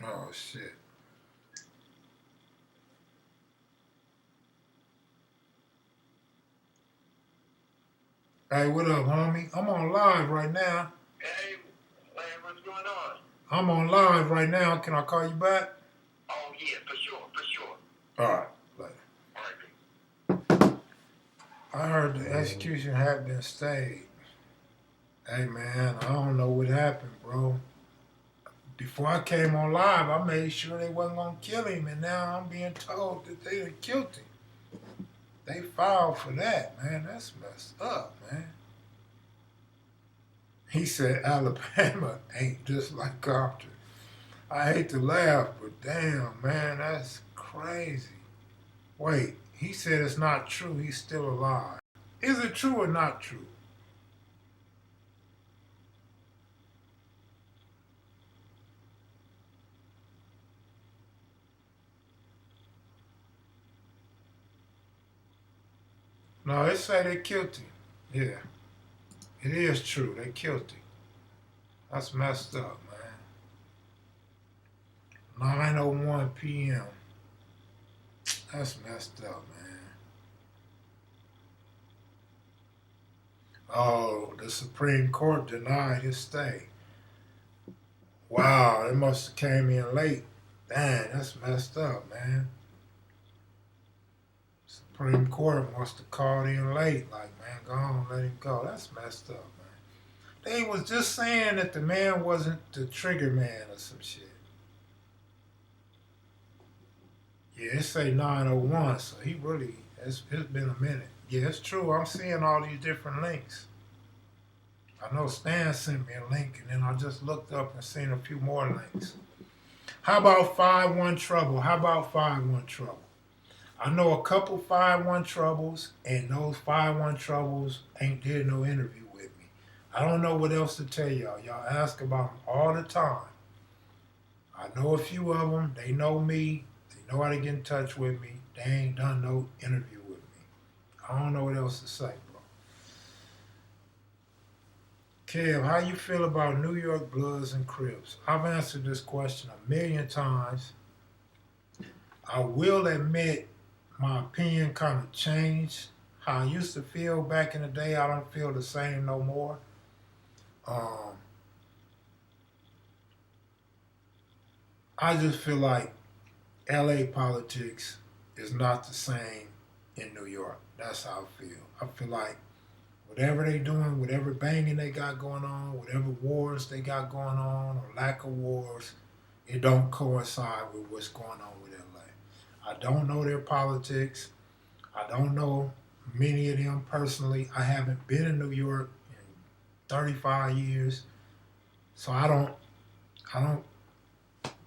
Oh, shit. Hey, what up, homie? I'm on live right now. Hey, what's going on? I'm on live right now. Can I call you back? Oh, yeah, for sure. All right, later. All right. I heard the execution had been stayed. Hey, man, I don't know what happened, bro. Before I came on live, I made sure they wasn't going to kill him, and now I'm being told that they done killed him. They filed for that, man. That's messed up, man. He said Alabama ain't just like Compton. I hate to laugh, but damn, man, that's crazy. Wait, he said it's not true. He's still alive. Is it true or not true? No, they say they killed him. Yeah, it is true. They killed him. That's messed up, man. 9:01 p.m. That's messed up, man. Oh, the Supreme Court denied his stay. Wow, it must have came in late. Dang, that's messed up, man. Supreme Court must have called in late. Like, man, go on, let him go. That's messed up, man. They was just saying that the man wasn't the trigger man or some shit. Yeah, it say 9:01, so he really, it's been a minute. Yeah, it's true. I'm seeing all these different links. I know Stan sent me a link, and then I just looked up and seen a few more links. How about 5-1 Trouble? How about 5-1 Trouble? I know a couple 5-1 Troubles, and those 5-1 Troubles ain't did no interview with me. I don't know what else to tell y'all. Y'all ask about them all the time. I know a few of them. They know me. They know how to get in touch with me. They ain't done no interview with me. I don't know what else to say, bro. Kev, how you feel about New York Bloods and Crips? I've answered this question a million times. I will admit my opinion kind of changed. How I used to feel back in the day, I don't feel the same no more. I just feel like LA politics is not the same in New York. That's how I feel. I feel like whatever they doing, whatever banging they got going on, whatever wars they got going on, or lack of wars, it don't coincide with what's going on with LA. I don't know their politics. I don't know many of them personally. I haven't been in New York in 35 years, so I don't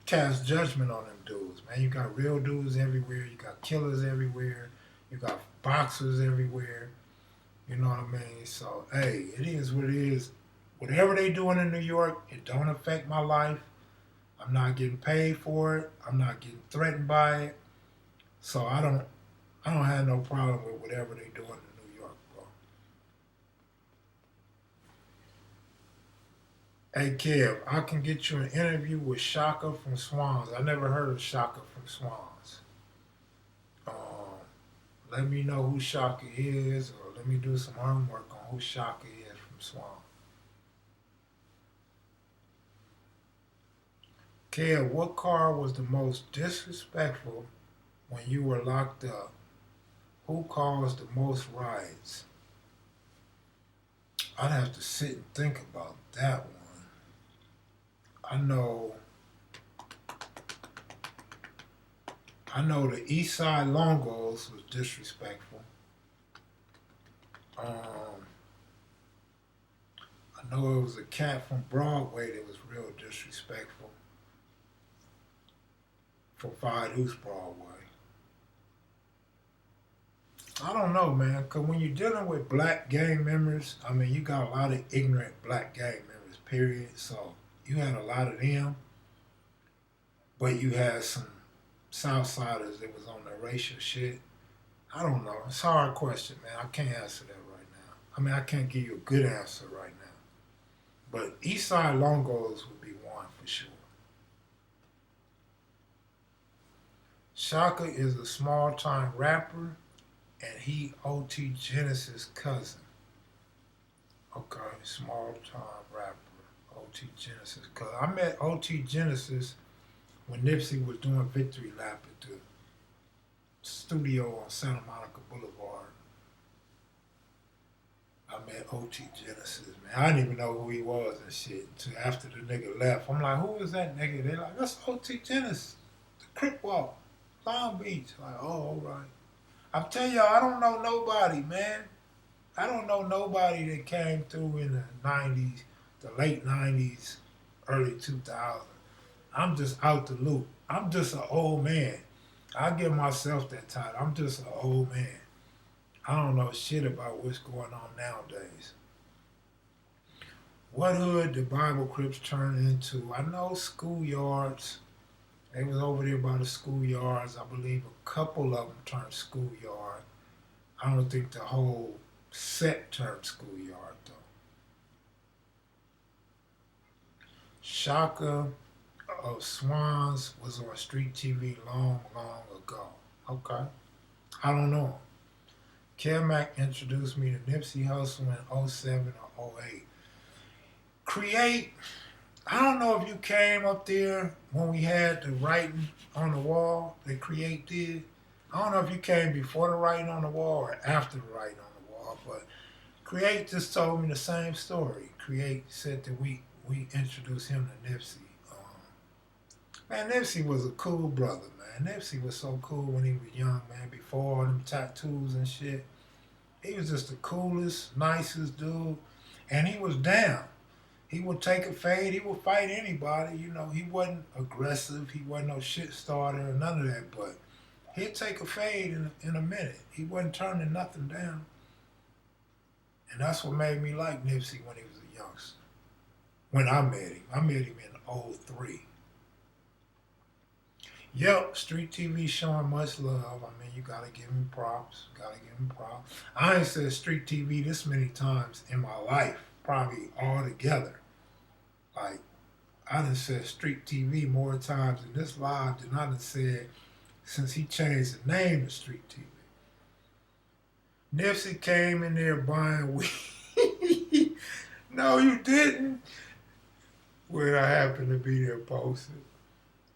cast judgment on them dudes, man. You got real dudes everywhere. You got killers everywhere. You got boxers everywhere. You know what I mean? So, hey, it is what it is. Whatever they doing in New York, it don't affect my life. I'm not getting paid for it. I'm not getting threatened by it. So I don't have no problem with whatever they doing in New York, bro. Hey, Kev, I can get you an interview with Shaka from Swans. I never heard of Shaka from Swans. Let me know who Shaka is, or let me do some homework on who Shaka is from Swans. Kev, what car was the most disrespectful when you were locked up? Who caused the most riots? I'd have to sit and think about that one. I know the East Side Longos was disrespectful. I know it was a cat from Broadway that was real disrespectful for Five Broadway. I don't know, man, because when you're dealing with black gang members, I mean, you got a lot of ignorant black gang members, period. So you had a lot of them, but you had some Southsiders that was on the racial shit. I don't know. It's a hard question, man. I can't answer that right now. I mean, I can't give you a good answer right now. But East Side Longos would be one for sure. Shaka is a small-time rapper, and he OT Genesis' cousin. Okay, small-time rapper, OT Genesis' cousin. I met OT Genesis when Nipsey was doing Victory Lap at the studio on Santa Monica Boulevard. I met OT Genesis, man. I didn't even know who he was and shit until after the nigga left. I'm like, who is that nigga? They're like, that's OT Genesis, the Crip Walk, Long Beach. Like, oh, all right. I'm telling y'all, I don't know nobody, man. I don't know nobody that came through in the 90s, the late 90s, early 2000s. I'm just out the loop. I'm just an old man. I give myself that title. I'm just an old man. I don't know shit about what's going on nowadays. What hood did Bible Crips turn into? I know schoolyards. They was over there by the schoolyards. I believe a couple of them turned schoolyard. I don't think the whole set turned schoolyard, though. Shaka of Swans was on StreetTV long, long ago. Okay. I don't know him. Kev introduced me to Nipsey Hussle in 07 or 08. Create, I don't know if you came up there when we had the writing on the wall that Create did. I don't know if you came before the writing on the wall or after the writing on the wall, but Create just told me the same story. Create said that we introduced him to Nipsey. Man, Nipsey was a cool brother, man. Nipsey was so cool when he was young, man, before all them tattoos and shit. He was just the coolest, nicest dude, and he was down. He would take a fade. He would fight anybody. You know, he wasn't aggressive. He wasn't no shit starter or none of that, but he'd take a fade in a minute. He wasn't turning nothing down. And that's what made me like Nipsey when he was a youngster. When I met him in 03. Yep, StreetTV showing much love. I mean, you gotta give him props. I ain't said StreetTV this many times in my life, probably all together. Like, I done said StreetTV more times in this live than I done said since he changed the name to StreetTV. Nipsey came in there buying weed. No, you didn't. Where I happened to be there posted.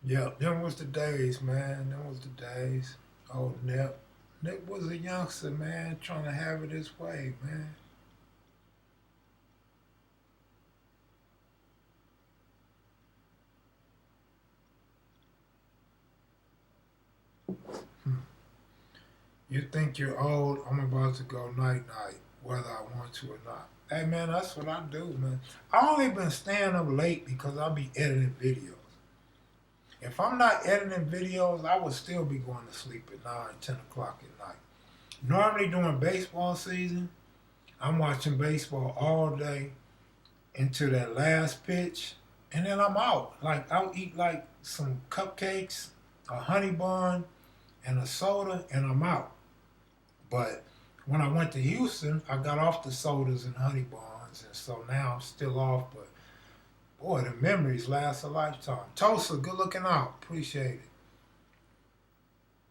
Yep, them was the days, man. Them was the days. Oh, Nip. Nip was a youngster, man, trying to have it his way, man. You think you're old, I'm about to go night-night, whether I want to or not. Hey, man, that's what I do, man. I only been staying up late because I be editing videos. If I'm not editing videos, I would still be going to sleep at 9, 10 o'clock at night. Normally during baseball season, I'm watching baseball all day into that last pitch, and then I'm out. Like, I'll eat like some cupcakes, a honey bun, and a soda, and I'm out. But when I went to Houston, I got off the sodas and honey buns, and so now I'm still off. But boy, the memories last a lifetime. Tulsa, good looking out. Appreciate it.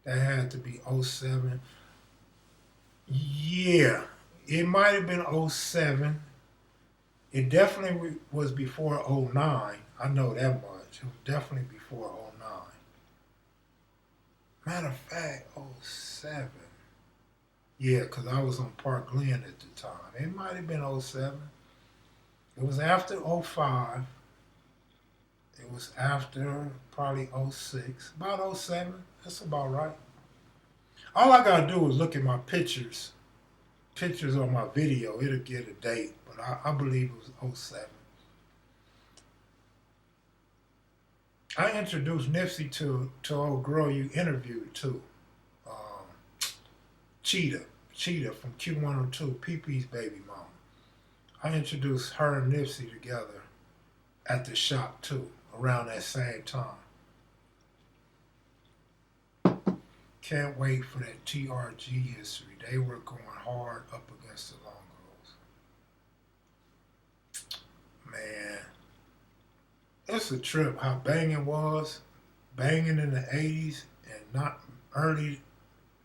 That had to be '07. Yeah, it might have been '07. It definitely was before '09. I know that much. It was definitely before '09. Matter of fact, '07. Yeah, because I was on Park Glen at the time. It might have been '07. It was after '05. It was after probably '06. About '07. That's about right. All I got to do is look at my pictures on my video. It'll get a date. But I believe it was '07. I introduced Nipsey to old girl you interviewed too. Cheetah from Q102, Pee-Pee's baby mama. I introduced her and Nipsey together at the shop too, around that same time. Can't wait for that TRG history. They were going hard up against the Longos. Man, it's a trip how banging was, banging in the 80s and not early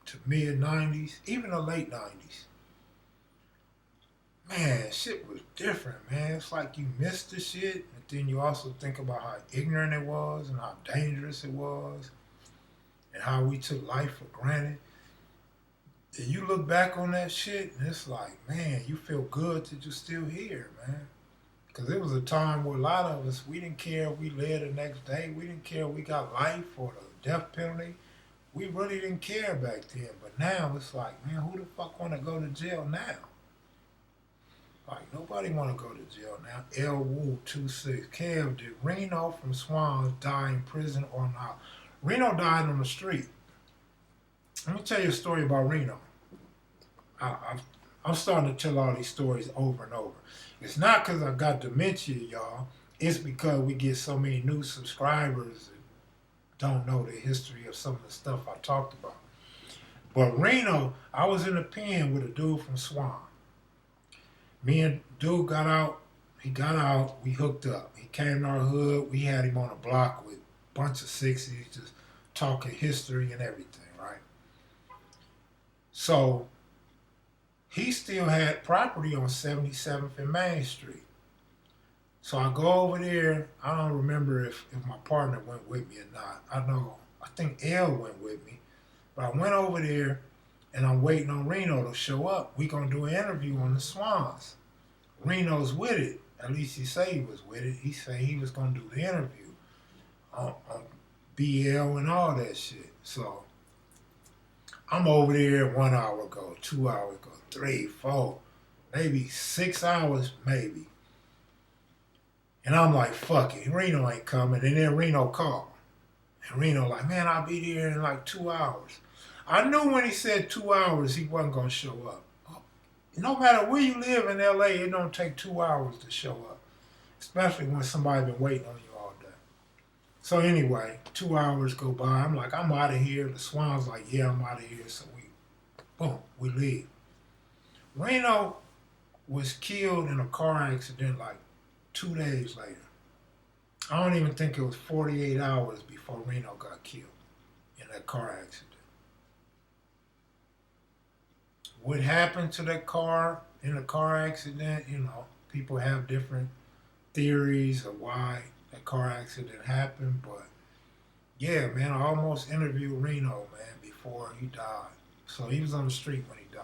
to mid 90s, even the late 90s. Man, shit was different, man. It's like you missed the shit, but then you also think about how ignorant it was and how dangerous it was and how we took life for granted. And you look back on that shit and it's like, man, you feel good that you're still here, man. Because it was a time where a lot of us, we didn't care if we lived the next day. We didn't care if we got life or the death penalty. We really didn't care back then. But now it's like, man, who the fuck want to go to jail now? Like, nobody want to go to jail now. L. Wu 26. Kev, did Reno from Swans die in prison or not? Reno died on the street. Let me tell you a story about Reno. I'm starting to tell all these stories over and over. It's not because I got dementia, y'all. It's because we get so many new subscribers that don't know the history of some of the stuff I talked about. But Reno, I was in the pen with a dude from Swan. Me and dude got out. He got out. We hooked up. He came to our hood. We had him on a block with a bunch of 60s, just talking history and everything, right? So he still had property on 77th and Main Street. So I go over there. I don't remember if my partner went with me or not. I think L went with me. But I went over there and I'm waiting on Reno to show up. We gonna do an interview on the Swans. Reno's with it. At least he said he was with it. He said he was gonna do the interview on BL and all that shit. So I'm over there 1 hour ago, 2 hours ago, 3, 4, maybe 6 hours, maybe. And I'm like, fuck it, Reno ain't coming. And then Reno called. And Reno like, man, I'll be there in like 2 hours. I knew when he said 2 hours, he wasn't going to show up. No matter where you live in LA, it don't take 2 hours to show up. Especially when somebody been waiting on you all day. So anyway, 2 hours go by. I'm like, I'm out of here. The Swan's like, yeah, I'm out of here. So we leave. Reno was killed in a car accident like 2 days later. I don't even think it was 48 hours before Reno got killed in that car accident. What happened to that car in the car accident, people have different theories of why that car accident happened, but yeah, man, I almost interviewed Reno, man, before he died. So he was on the street when he died.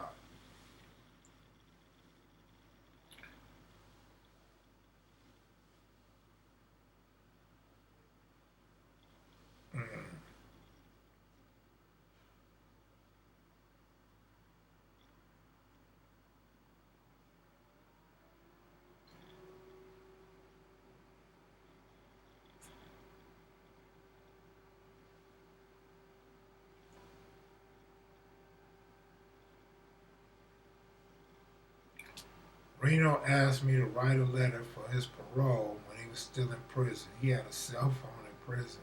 Reno asked me to write a letter for his parole when he was still in prison. He had a cell phone in prison.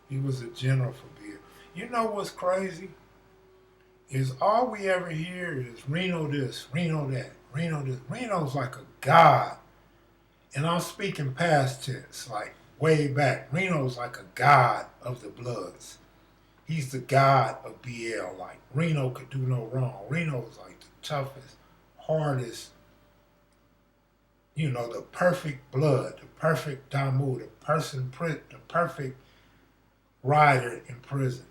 He was a general for beer. You know what's crazy? Is all we ever hear is Reno this, Reno that, Reno this. Reno's like a god. And I'm speaking past tense, like way back. Reno's like a god of the Bloods. He's the god of BL. Like Reno could do no wrong. Reno's like the toughest, hardest, the perfect blood, the perfect Damu, the perfect rider in prison.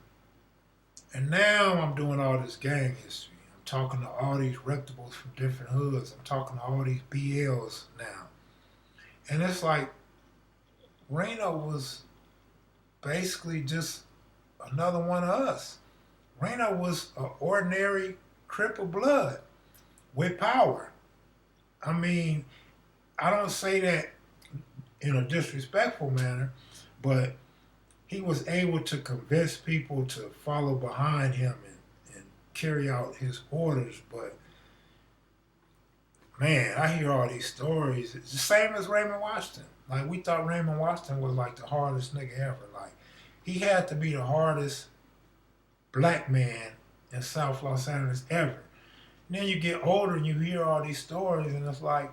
And now I'm doing all this gang history. I'm talking to all these reputables from different hoods. I'm talking to all these BLs now. And it's like, Reno was basically just another one of us. Reno was an ordinary Crip of blood with power. I mean, I don't say that in a disrespectful manner, but he was able to convince people to follow behind him and carry out his orders. But man, I hear all these stories. It's the same as Raymond Washington. Like, we thought Raymond Washington was like the hardest nigga ever. Like, he had to be the hardest black man in South Los Angeles ever. And then you get older and you hear all these stories, and it's like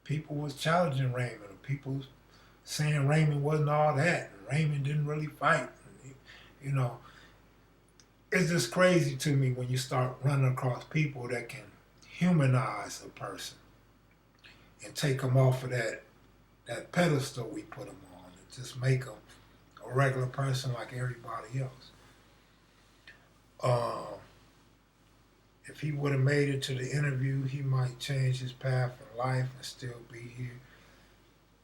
people was challenging Raymond, or people saying Raymond wasn't all that, and Raymond didn't really fight. And, it's just crazy to me when you start running across people that can humanize a person and take them off of that pedestal we put them on, and just make them a regular person like everybody else. If he would have made it to the interview, he might change his path in life and still be here.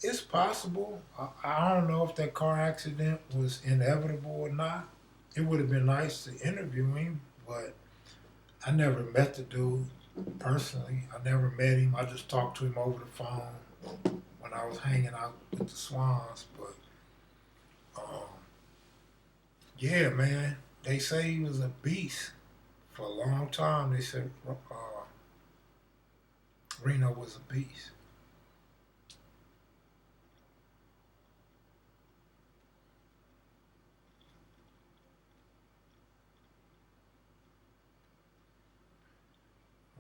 It's possible. I don't know if that car accident was inevitable or not. It would have been nice to interview him, but I never met the dude personally. I never met him. I just talked to him over the phone when I was hanging out with the Swans. But yeah, man, they say he was a beast for a long time. They said Reno was a beast.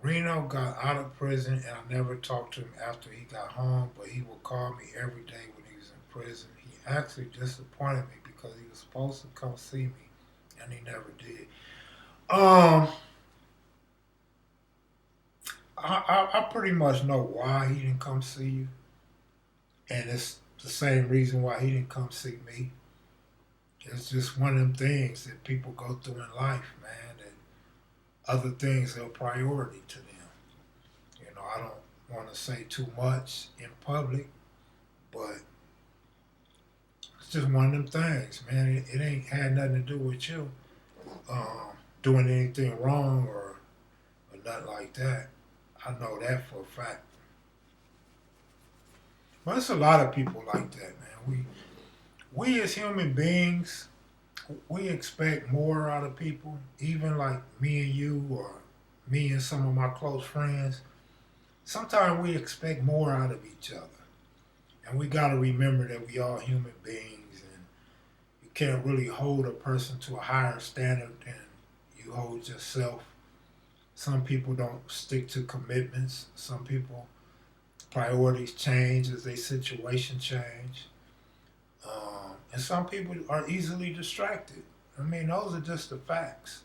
Reno got out of prison, and I never talked to him after he got home, but he would call me every day when he was in prison. He actually disappointed me because he was supposed to come see me, and he never did. I pretty much know why he didn't come see you, and it's the same reason why he didn't come see me. It's just one of them things that people go through in life, man, that other things are a priority to them. I don't want to say too much in public, but it's just one of them things, man. It ain't had nothing to do with you doing anything wrong or nothing like that. I know that for a fact. But it's a lot of people like that, man. We as human beings, we expect more out of people, even like me and you, or me and some of my close friends. Sometimes we expect more out of each other. And we got to remember that we all human beings, and you can't really hold a person to a higher standard than you hold yourself. Some people don't stick to commitments. Some people, priorities change as their situation change. And some people are easily distracted. I mean, those are just the facts.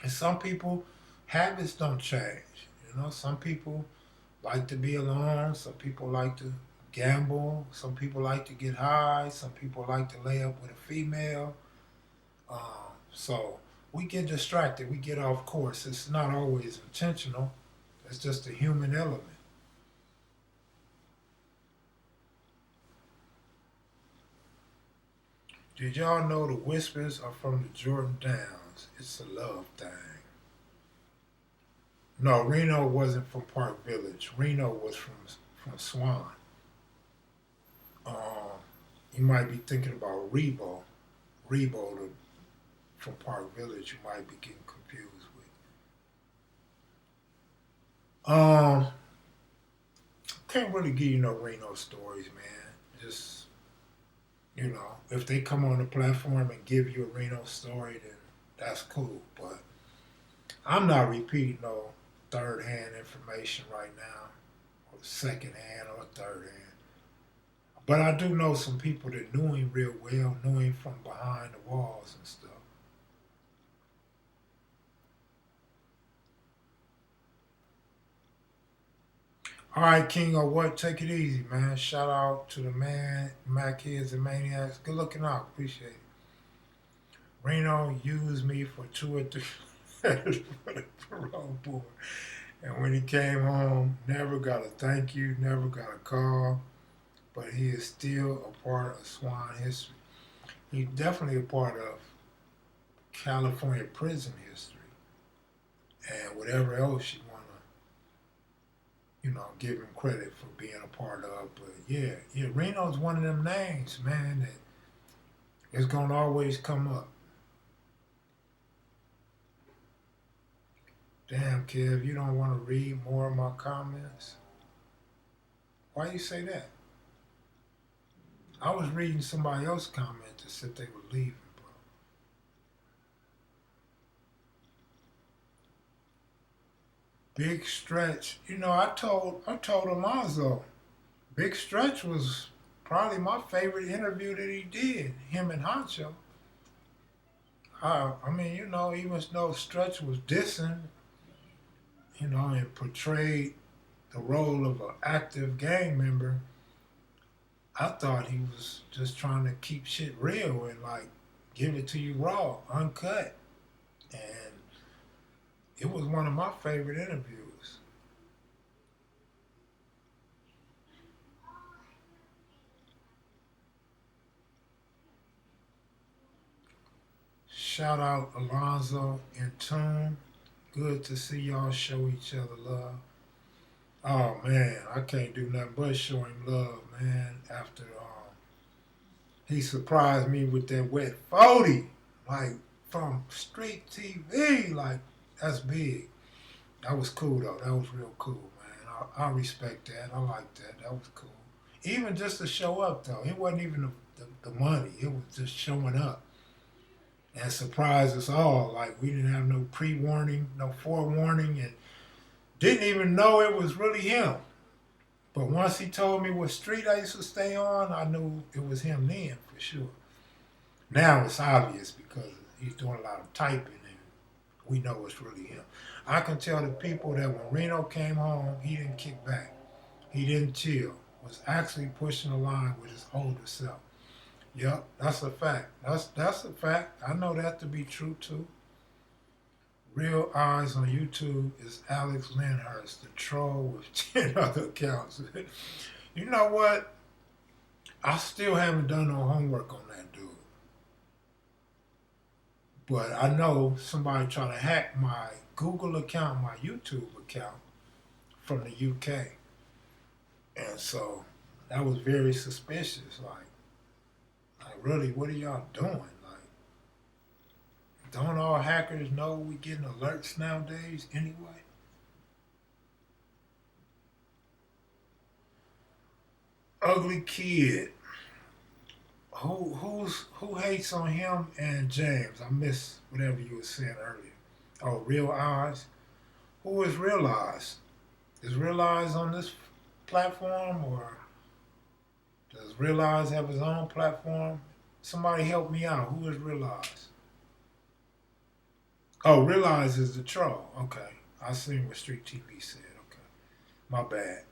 And some people, habits don't change. Some people like to be alone. Some people like to gamble. Some people like to get high. Some people like to lay up with a female. So we get distracted. We get off course. It's not always intentional. It's just a human element. Did y'all know the Whispers are from the Jordan Downs? It's a love thing. No, Reno wasn't from Park Village. Reno was from Swan. You might be thinking about Rebo. From Park Village, you might be getting confused with. Can't really give you no Reno stories, man. Just, if they come on the platform and give you a Reno story, then that's cool. But I'm not repeating no third-hand information right now, or second-hand or third-hand. But I do know some people that knew him real well, knew him from behind the walls and stuff. All right, King or what? Take it easy, man. Shout out to the man, Mac Kids and Maniacs. Good looking out. Appreciate it. Reno used me for 2 or 3 letters for the parole board. And when he came home, never got a thank you, never got a call. But he is still a part of Swan history. He's definitely a part of California prison history. And whatever else you want to, give him credit for being a part of. But yeah, Reno's one of them names, man, that is going to always come up. Damn, Kev, you don't want to read more of my comments? Why you say that? I was reading somebody else's comment that said they were leaving, bro. Big Stretch. I told Alonso, Big Stretch was probably my favorite interview that he did, him and Honcho. Even though Stretch was dissing, and portrayed the role of an active gang member, I thought he was just trying to keep shit real and give it to you raw, uncut. And it was one of my favorite interviews. Shout out Alonzo and Tune. Good to see y'all show each other love. Oh man, I can't do nothing but show him love, man. After he surprised me with that wet 40, from StreetTV, that's big. That was cool though. That was real cool, man. I respect that. I like that. That was cool. Even just to show up though, it wasn't even the money. It was just showing up and surprise us all. We didn't have no pre-warning, no forewarning, and didn't even know it was really him. But once he told me what street I used to stay on, I knew it was him then, for sure. Now it's obvious because he's doing a lot of typing and we know it's really him. I can tell the people that when Reno came home, he didn't kick back. He didn't chill. Was actually pushing the line with his older self. Yep, that's a fact. That's a fact. I know that to be true too. Real Eyes on YouTube is Alex Lyndhurst, the troll with 10 other accounts. You know what? I still haven't done no homework on that dude. But I know somebody tried to hack my Google account, my YouTube account from the UK. And so that was very suspicious. Really, what are y'all doing? Don't all hackers know we getting alerts nowadays anyway? Ugly Kid. Who hates on him and James? I missed whatever you were saying earlier. Oh, Real Eyes. Who is Real Eyes? Is Real Eyes on this platform, or does Real Eyes have his own platform? Somebody help me out. Who is Real Eyes? Oh, Real Eyes is the troll. Okay. I seen what StreetTV said. Okay. My bad.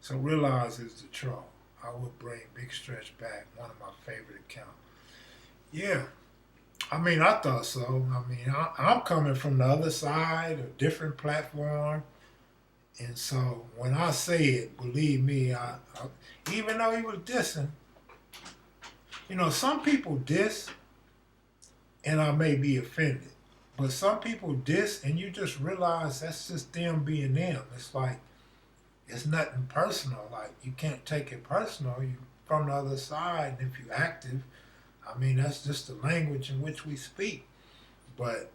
So Real Eyes is the troll. I would bring Big Stretch back, one of my favorite accounts. Yeah. I mean, I thought so. I mean, I'm coming from the other side, a different platform. And so when I say it, believe me, even though he was dissing, some people diss and I may be offended. But some people diss and you just realize that's just them being them. It's like, it's nothing personal. Like, you can't take it personal. You from the other side, and if you're active, I mean, that's just the language in which we speak. But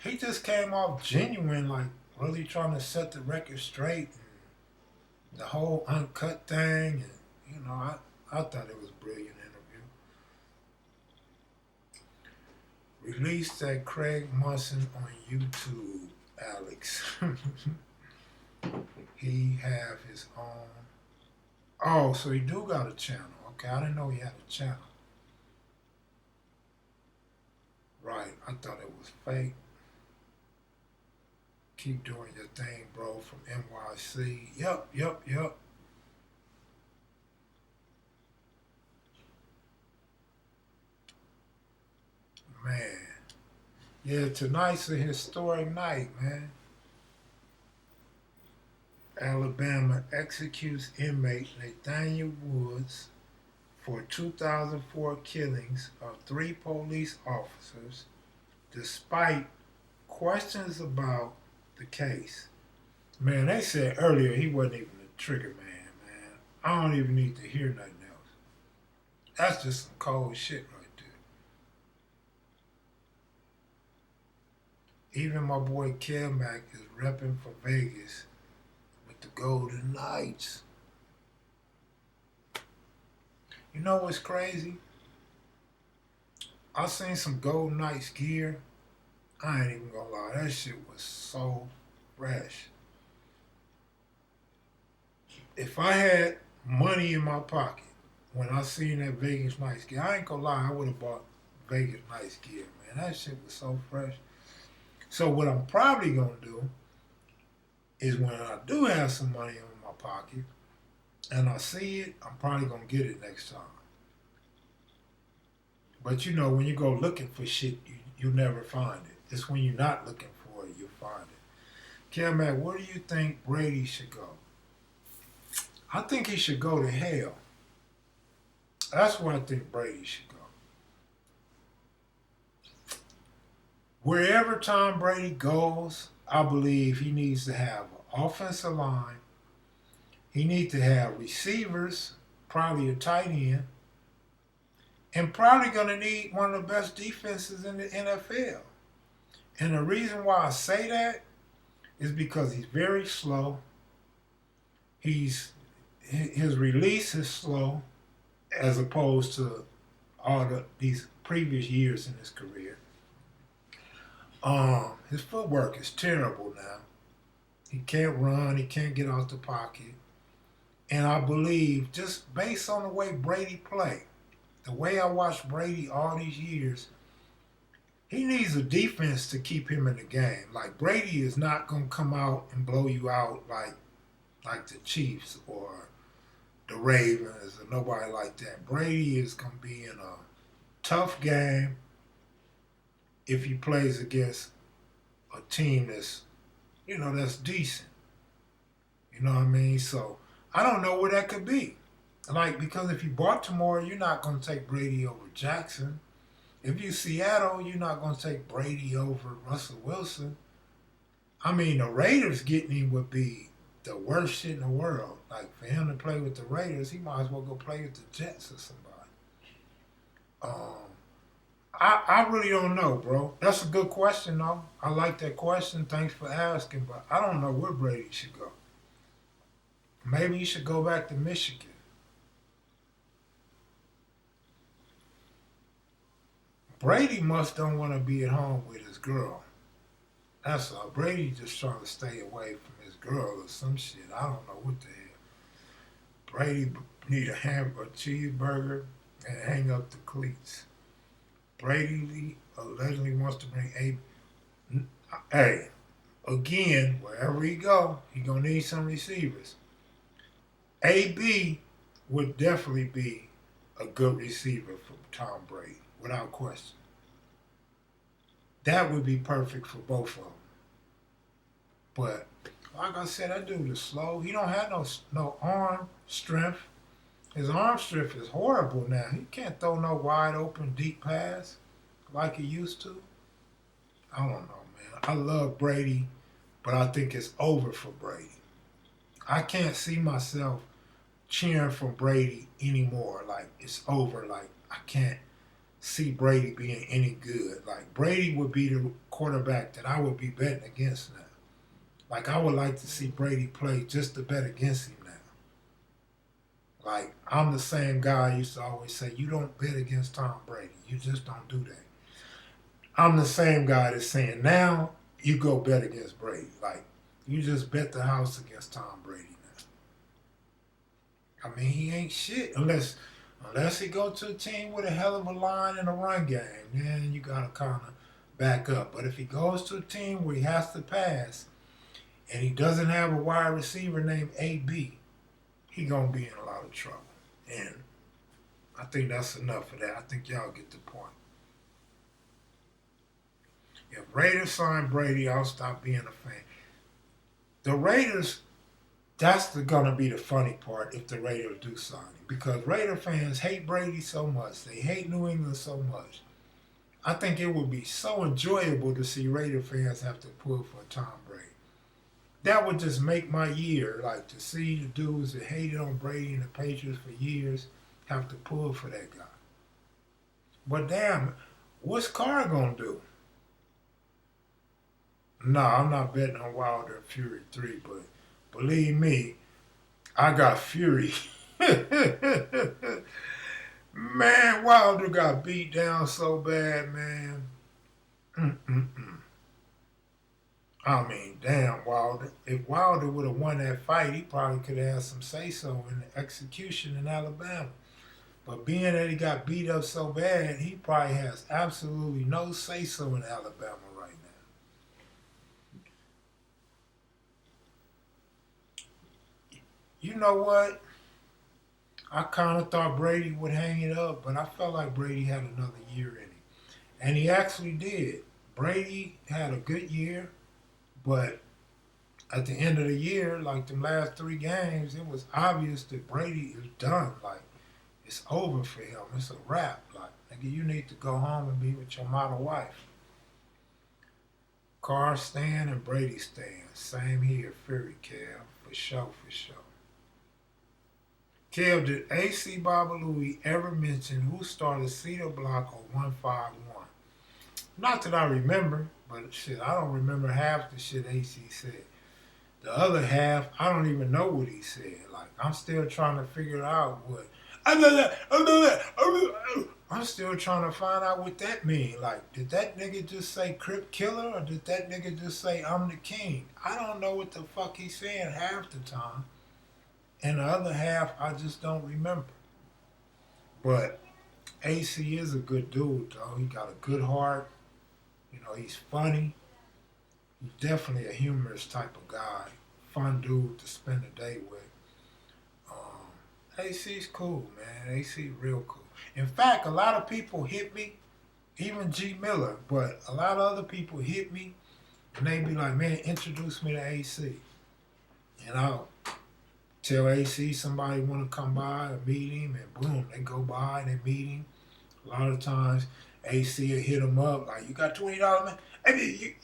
he just came off genuine, like really trying to set the record straight, and the whole uncut thing. And I thought it was a brilliant interview. Released at Craig Munson on YouTube, Alex. He have his own. Oh, so he do got a channel. Okay, I didn't know he had a channel. Right, I thought it was fake. Keep doing your thing, bro, from NYC. Yep. Man. Yeah, tonight's a historic night, man. Alabama executes inmate Nathaniel Woods for 2004 killings of 3 police officers, despite questions about the case. Man, they said earlier he wasn't even a trigger man. I don't even need to hear nothing else. That's just some cold shit right there. Even my boy Kevmac is repping for Vegas with the Golden Knights. You know what's crazy? I seen some Golden Knights gear. I ain't even gonna lie, that shit was so fresh. If I had money in my pocket when I seen that Vegas Knights gear, I ain't gonna lie, I would have bought Vegas Knights gear, man. That shit was so fresh. So what I'm probably gonna do is when I do have some money in my pocket and I see it, I'm probably gonna get it next time. But when you go looking for shit, you never find it. It's when you're not looking for it, you find it. Kevmac, where do you think Brady should go? I think he should go to hell. That's where I think Brady should go. Wherever Tom Brady goes, I believe he needs to have an offensive line. He needs to have receivers, probably a tight end, and probably going to need one of the best defenses in the NFL. And the reason why I say that is because he's very slow. His release is slow as opposed to these previous years in his career. His footwork is terrible now. He can't run. He can't get out the pocket. And I believe, just based on the way Brady played, the way I watched Brady all these years, he needs a defense to keep him in the game. Like, Brady is not going to come out and blow you out like the Chiefs or the Ravens or nobody like that. Brady is going to be in a tough game if he plays against a team that's decent. You know what I mean? So I don't know where that could be. Because if you Baltimore, you're not going to take Brady over Jackson. If you Seattle, you're not going to take Brady over Russell Wilson. I mean, the Raiders getting him would be the worst shit in the world. Like, for him to play with the Raiders, he might as well go play with the Jets or somebody. I really don't know, bro. That's a good question, though. I like that question. Thanks for asking, but I don't know where Brady should go. Maybe he should go back to Michigan. Brady must don't want to be at home with his girl. That's all. Brady just trying to stay away from his girl or some shit. I don't know what the hell. Brady need a hamburger, cheeseburger, and hang up the cleats. Brady allegedly wants to bring Hey, again, wherever he go, he gonna need some receivers. AB would definitely be a good receiver for Tom Brady, without question. that would be perfect for both of them. But like I said, that dude is slow. He don't have no arm strength. His arm strength is horrible now. He can't throw no wide open deep pass like he used to. I don't know, man. I love Brady, but I think it's over for Brady. I can't see myself cheering for Brady anymore. Like, it's over. Like, I can't see Brady being any good. Like, Brady would be the quarterback that I would be betting against now. Like, I would like to see Brady play just to bet against him now. Like, I'm the same guy I used to always say, you don't bet against Tom Brady. You just don't do that. I'm the same guy that's saying, now you go bet against Brady. Like, you just bet the house against Tom Brady now. I mean, he ain't shit unless he go to a team with a hell of a line and a run game. Then you got to kind of back up. But if he goes to a team where he has to pass and he doesn't have a wide receiver named AB, he going to be in a lot of trouble. And I think that's enough of that. I think y'all get the point. If Raiders sign Brady, I'll stop being a fan. The Raiders, that's going to be the funny part if the Raiders do sign him. Because Raider fans hate Brady so much. They hate New England so much. I think it would be so enjoyable to see Raider fans have to pull for Tom Brady. That would just make my year, like to see the dudes that hated on Brady and the Patriots for years have to pull for that guy. But damn, what's Carr going to do? No, I'm not betting on Wilder and Fury 3, but believe me, I got Fury. Man, Wilder got beat down so bad, man. I mean, damn, Wilder. If Wilder would have won that fight, he probably could have had some say-so in the execution in Alabama. But being that he got beat up so bad, he probably has absolutely no say-so in Alabama right now. You know what? I kind of thought Brady would hang it up, but I felt like Brady had another year in him. And he actually did. Brady had a good year, but at the end of the year, like the last 3 games, it was obvious that Brady is done. Like, it's over for him. It's a wrap. Like, nigga, you need to go home and be with your model wife. Carr stand and Brady stand. Same here, Fury, Kev. For sure, for sure. Kev, did AC Babalouie ever mention who started Cedar Block on 151? Not that I remember, but shit, I don't remember half the shit AC said. The other half, I don't even know what he said. Like, I'm still trying to figure out what. I'm still trying to find out what that means. Like, did that nigga just say Crip Killer, or did that nigga just say I'm the king? I don't know what the fuck he's saying half the time. And the other half, I just don't remember. But AC is a good dude, though. He got a good heart. You know, he's funny. He's definitely a humorous type of guy. Fun dude to spend the day with. AC's cool, man. AC real cool. In fact, a lot of people hit me, even G Miller, but a lot of other people hit me, and they be like, man, introduce me to AC. And I'll tell AC somebody want to come by and meet him, and boom, they go by and they meet him. A lot of times, AC will hit him up like, "You got $20, man? Hey,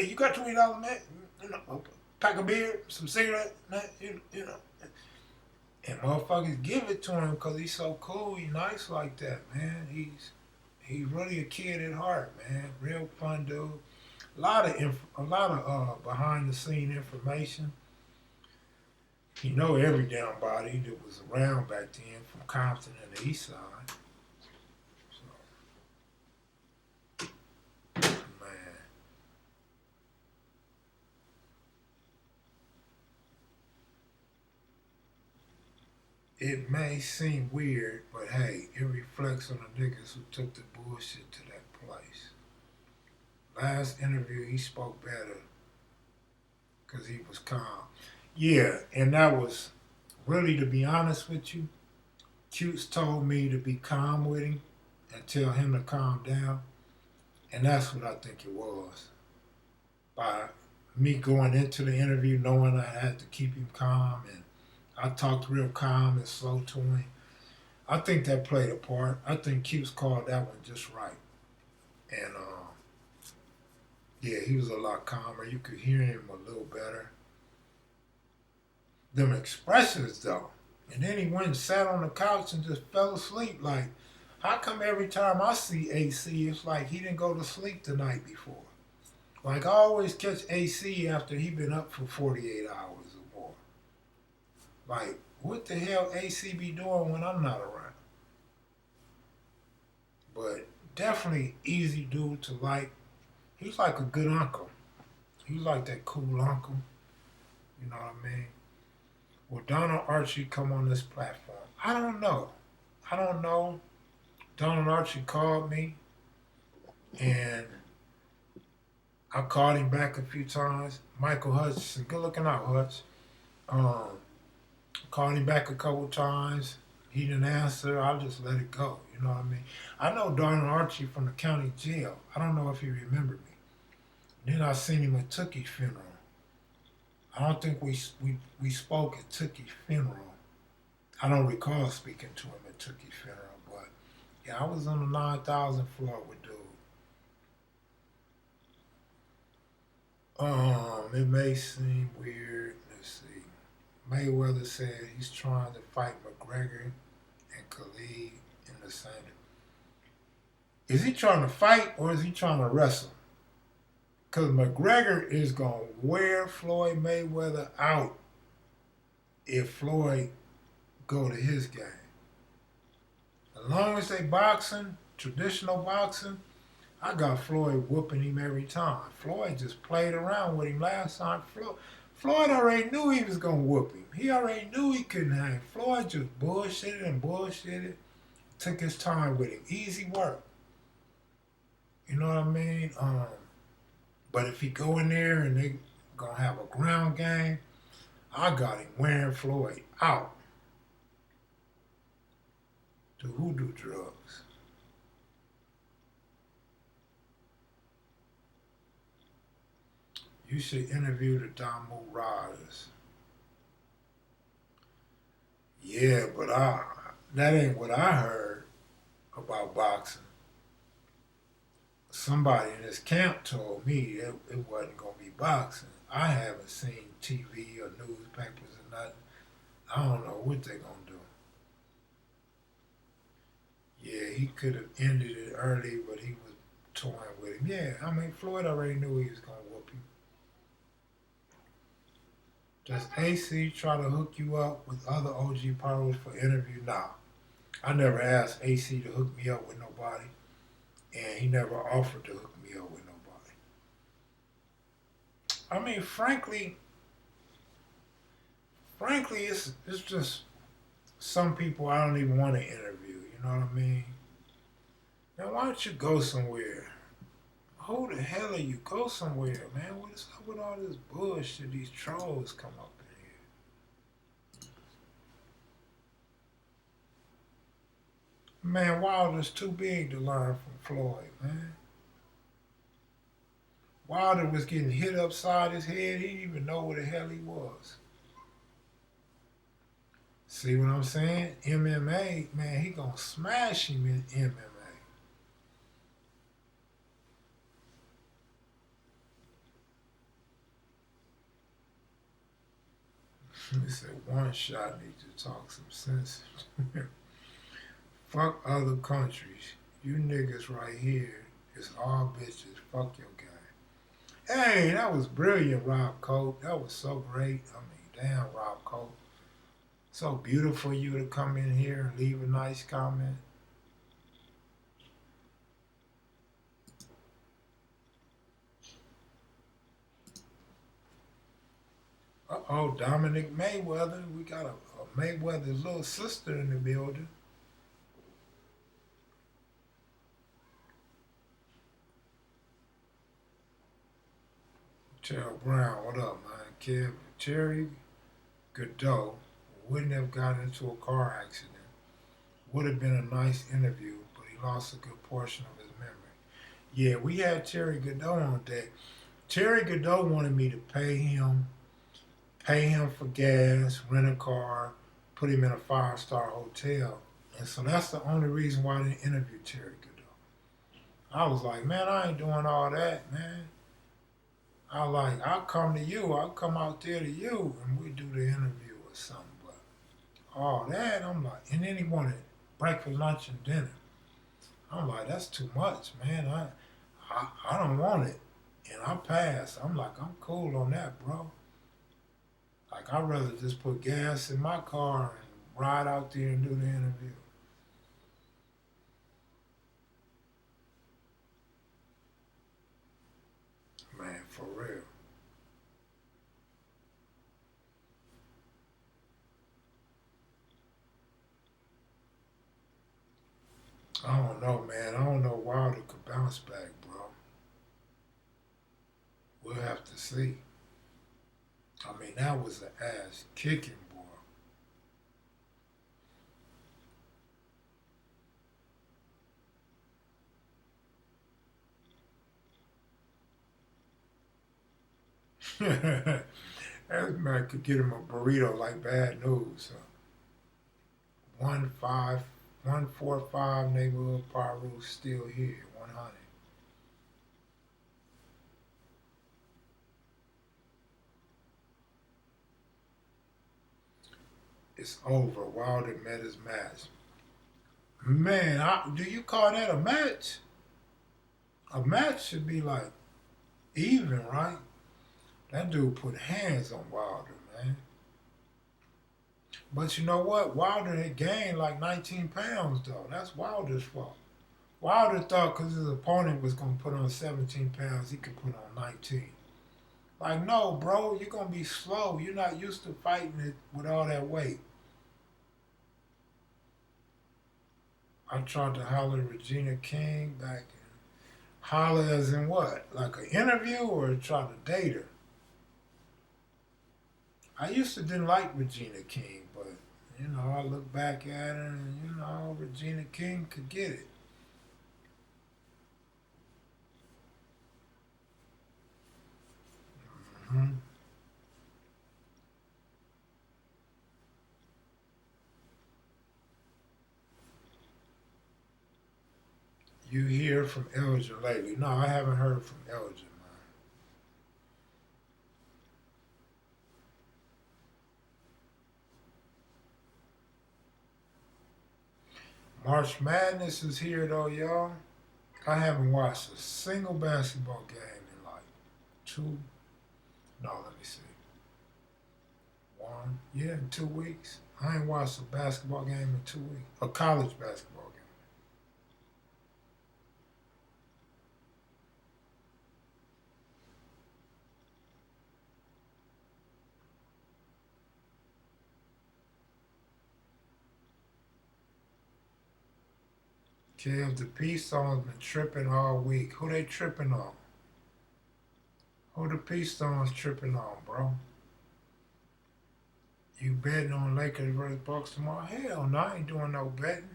you got $20, man? You know, a pack of beer, some cigarette, man, you know." And motherfuckers give it to him because he's so cool. He's nice like that, man. He's really a kid at heart, man. Real fun dude. A lot of behind the scene information. You know every damn body that was around back then from Compton and the East Side. So, man. It may seem weird, but hey, it reflects on the niggas who took the bullshit to that place. Last interview, he spoke better because he was calm. Yeah, and that was really, to be honest with you, Cutes told me to be calm with him and tell him to calm down. And that's what I think it was. By me going into the interview knowing I had to keep him calm, and I talked real calm and slow to him. I think that played a part. I think Crips called that one just right. And yeah, he was a lot calmer. You could hear him a little better. Them expressions though. And then he went and sat on the couch and just fell asleep. Like, how come every time I see AC, it's like he didn't go to sleep the night before? Like, I always catch AC after he been up for 48 hours or more. Like, what the hell AC be doing when I'm not around? But definitely easy dude to like. He's like a good uncle. He's like that cool uncle. You know what I mean? Will Donald Archie come on this platform? I don't know. Donald Archie called me, and I called him back a few times. Michael Hutchinson, good looking out, Hutch. Called him back a couple times. He didn't answer. I'll just let it go. You know what I mean? I know Donald Archie from the county jail. I don't know if he remembered me. Then I seen him at Tookie's funeral. I don't think we spoke at Tookie's funeral. I don't recall speaking to him at Tookie's funeral, but yeah, I was on the 9,000 floor with dude. It may seem weird. Let's see. Mayweather said he's trying to fight McGregor and Khalid in the same. Is he trying to fight or is he trying to wrestle? Because McGregor is going to wear Floyd Mayweather out if Floyd go to his game. As long as they boxing, traditional boxing, I got Floyd whooping him every time. Floyd just played around with him last time. Floyd already knew he was going to whoop him. He already knew he couldn't hang. Floyd just bullshitted. Took his time with him. Easy work. You know what I mean? But if he go in there and they going to have a ground game, I got him wearing Floyd out. To who do drugs? You should interview the Damu Riders. Yeah, but that ain't what I heard about boxing. Somebody in this camp told me it wasn't going to be boxing. I haven't seen TV or newspapers or nothing. I don't know what they're going to do. Yeah, he could have ended it early, but he was toying with him. Yeah, I mean, Floyd already knew he was going to whoop him. Does AC try to hook you up with other OG pros for interview? Nah. I never asked AC to hook me up with nobody. And he never offered to hook me up with nobody. I mean, frankly, it's just some people I don't even want to interview. You know what I mean? Now, why don't you go somewhere? Who the hell are you? Go somewhere, man. What is up with all this bullshit? These trolls come up in here. Man, Wilder's too big to learn from Floyd, man. Wilder was getting hit upside his head. He didn't even know where the hell he was. See what I'm saying? MMA, man, he gonna smash him in MMA. He said one shot needs to talk some sense. Fuck other countries. You niggas right here is all bitches. Fuck your game. Hey, that was brilliant, Rob Cope. That was so great. I mean, damn, Rob Cope. So beautiful you to come in here and leave a nice comment. Uh-oh, Dominic Mayweather. We got a Mayweather's little sister in the building. Terrell Brown, what up, man? Kev, Cherry Godot wouldn't have gotten into a car accident. Would have been a nice interview, but he lost a good portion of his memory. Yeah, we had Terry Godot on deck. Terry Godot wanted me to pay him for gas, rent a car, put him in a 5-star hotel. And so that's the only reason why I didn't interview Terry Godot. I was like, man, I ain't doing all that, man. I'll come to you. I'll come out there to you and we do the interview or something. But all that, I'm like, and then he wanted breakfast, lunch, and dinner. I'm like, that's too much, man. I don't want it. And I passed. I'm like, I'm cool on that, bro. Like, I'd rather just put gas in my car and ride out there and do the interview. Man, for real. I don't know, man. I don't know Wilder could bounce back, bro. We'll have to see. I mean, that was an ass kicking, boy. That man could get him a burrito like bad news. 145 neighborhood Paru still here, 100. It's over. Wilder met his match. Man, do you call that a match? A match should be like even, right? That dude put hands on Wilder, man. But you know what? Wilder had gained like 19 pounds, though. That's Wilder's fault. Wilder thought because his opponent was going to put on 17 pounds, he could put on 19. Like, no, bro, you're going to be slow. You're not used to fighting it with all that weight. I tried to holler at Regina King back in. Holler as in what? Like an interview or try to date her? I used to didn't like Regina King, but, you know, I look back at her and, you know, Regina King could get it. Mm-hmm. You hear from Elgin lately? No, I haven't heard from Elgin, man. March Madness is here, though, y'all. I haven't watched a single basketball game in like 2. No, let me see. 1, yeah, in 2 weeks. I ain't watched a basketball game in 2 weeks. A college basketball game. Kev, the peace song's been tripping all week. Who they tripping on? Who the peace song's tripping on, bro? You betting on Lakers versus Bucks tomorrow? Hell no, I ain't doing no betting.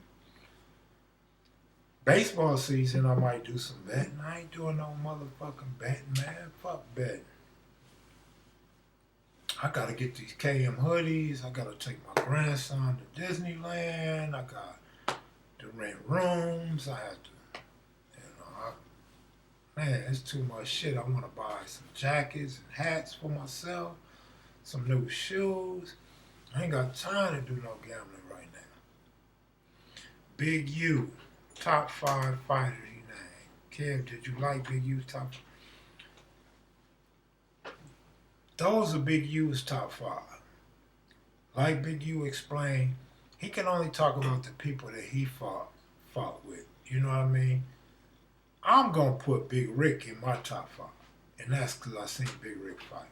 Baseball season, I might do some betting. I ain't doing no motherfucking betting, man. Fuck betting. I gotta get these KM hoodies. I gotta take my grandson to Disneyland. I got to rent rooms. I have to, man, it's too much shit. I want to buy some jackets and hats for myself, some new shoes. I ain't got time to do no gambling right now. Big U, top 5 fighters he named. Kev, did you like Big U's top 5? Those are Big U's top 5. Like Big U explained, he can only talk about the people that he fought with. You know what I mean? I'm going to put Big Rick in my top 5. And that's because I seen Big Rick fight.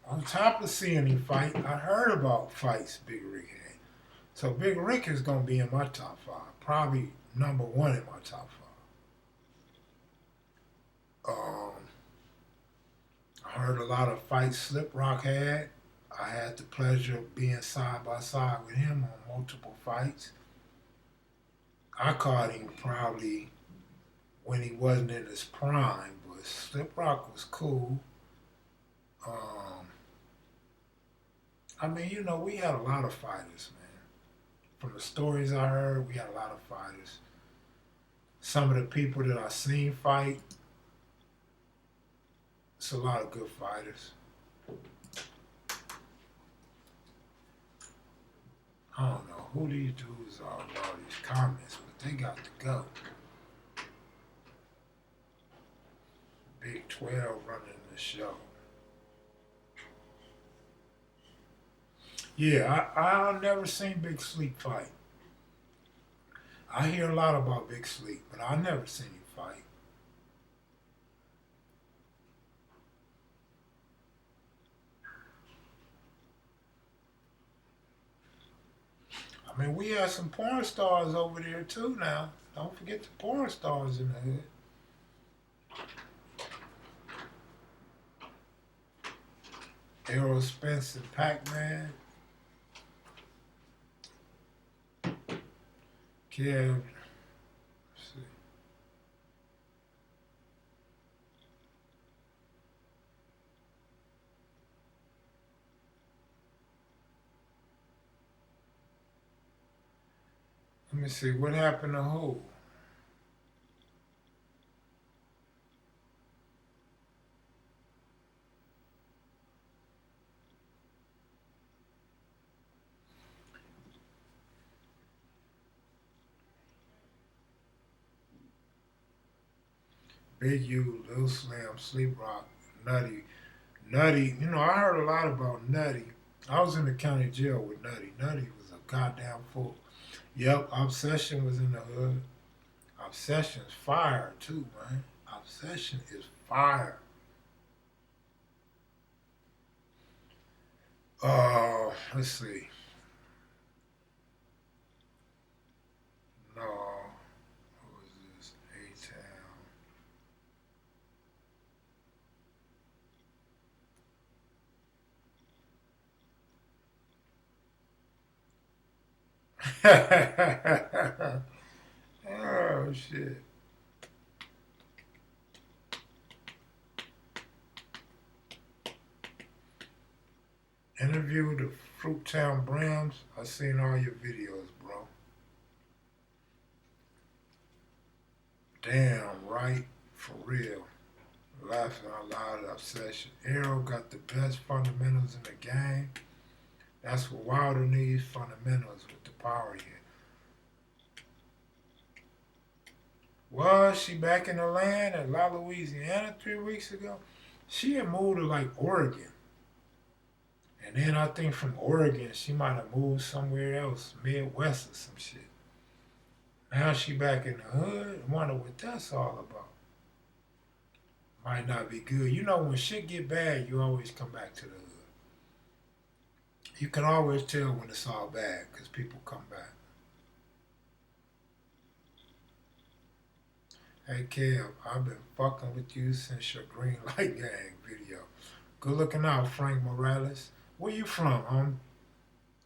On top of seeing him fight, I heard about fights Big Rick had. So Big Rick is going to be in my top 5. Probably number 1 in my top 5. I heard a lot of fights Slip Rock had. I had the pleasure of being side by side with him on multiple fights. I caught him probably when he wasn't in his prime. But Slip Rock was cool. I mean, you know, we had a lot of fighters, man. From the stories I heard, we had a lot of fighters. Some of the people that I seen fight, it's a lot of good fighters. I don't know who these dudes are with all these comments, but they got to go. Big 12 running the show. Yeah, I've never seen Big Sleep fight. I hear a lot about Big Sleep, but I never seen him fight. I mean, we have some porn stars over there too now. Don't forget the porn stars in the hood. Errol Spence and Pac-Man. Kev. Let's see. Let me see, what happened to who? Big U, Lil Slim, Sleep Rock, Nutty. Nutty, you know, I heard a lot about Nutty. I was in the county jail with Nutty. Nutty was a goddamn fool. Yep, Obsession was in the hood. Obsession's fire too, man. Obsession is fire. Let's see. No, what was this? A-Town. Oh shit. Interview the Fruittown Brams. I seen all your videos, bro. Damn right, for real. Laughing out loud, Obsession. Arrow got the best fundamentals in the game. That's what Wilder needs, fundamentals with the power here. Was she back in the land at La Louisiana 3 weeks ago? She had moved to like Oregon. And then I think from Oregon, she might have moved somewhere else, Midwest or some shit. Now she back in the hood. I wonder what that's all about. Might not be good. You know, when shit get bad, you always come back to the hood. You can always tell when it's all bad because people come back. Hey Kev, I've been fucking with you since your Green Light Gang video. Good looking out, Frank Morales. Where you from,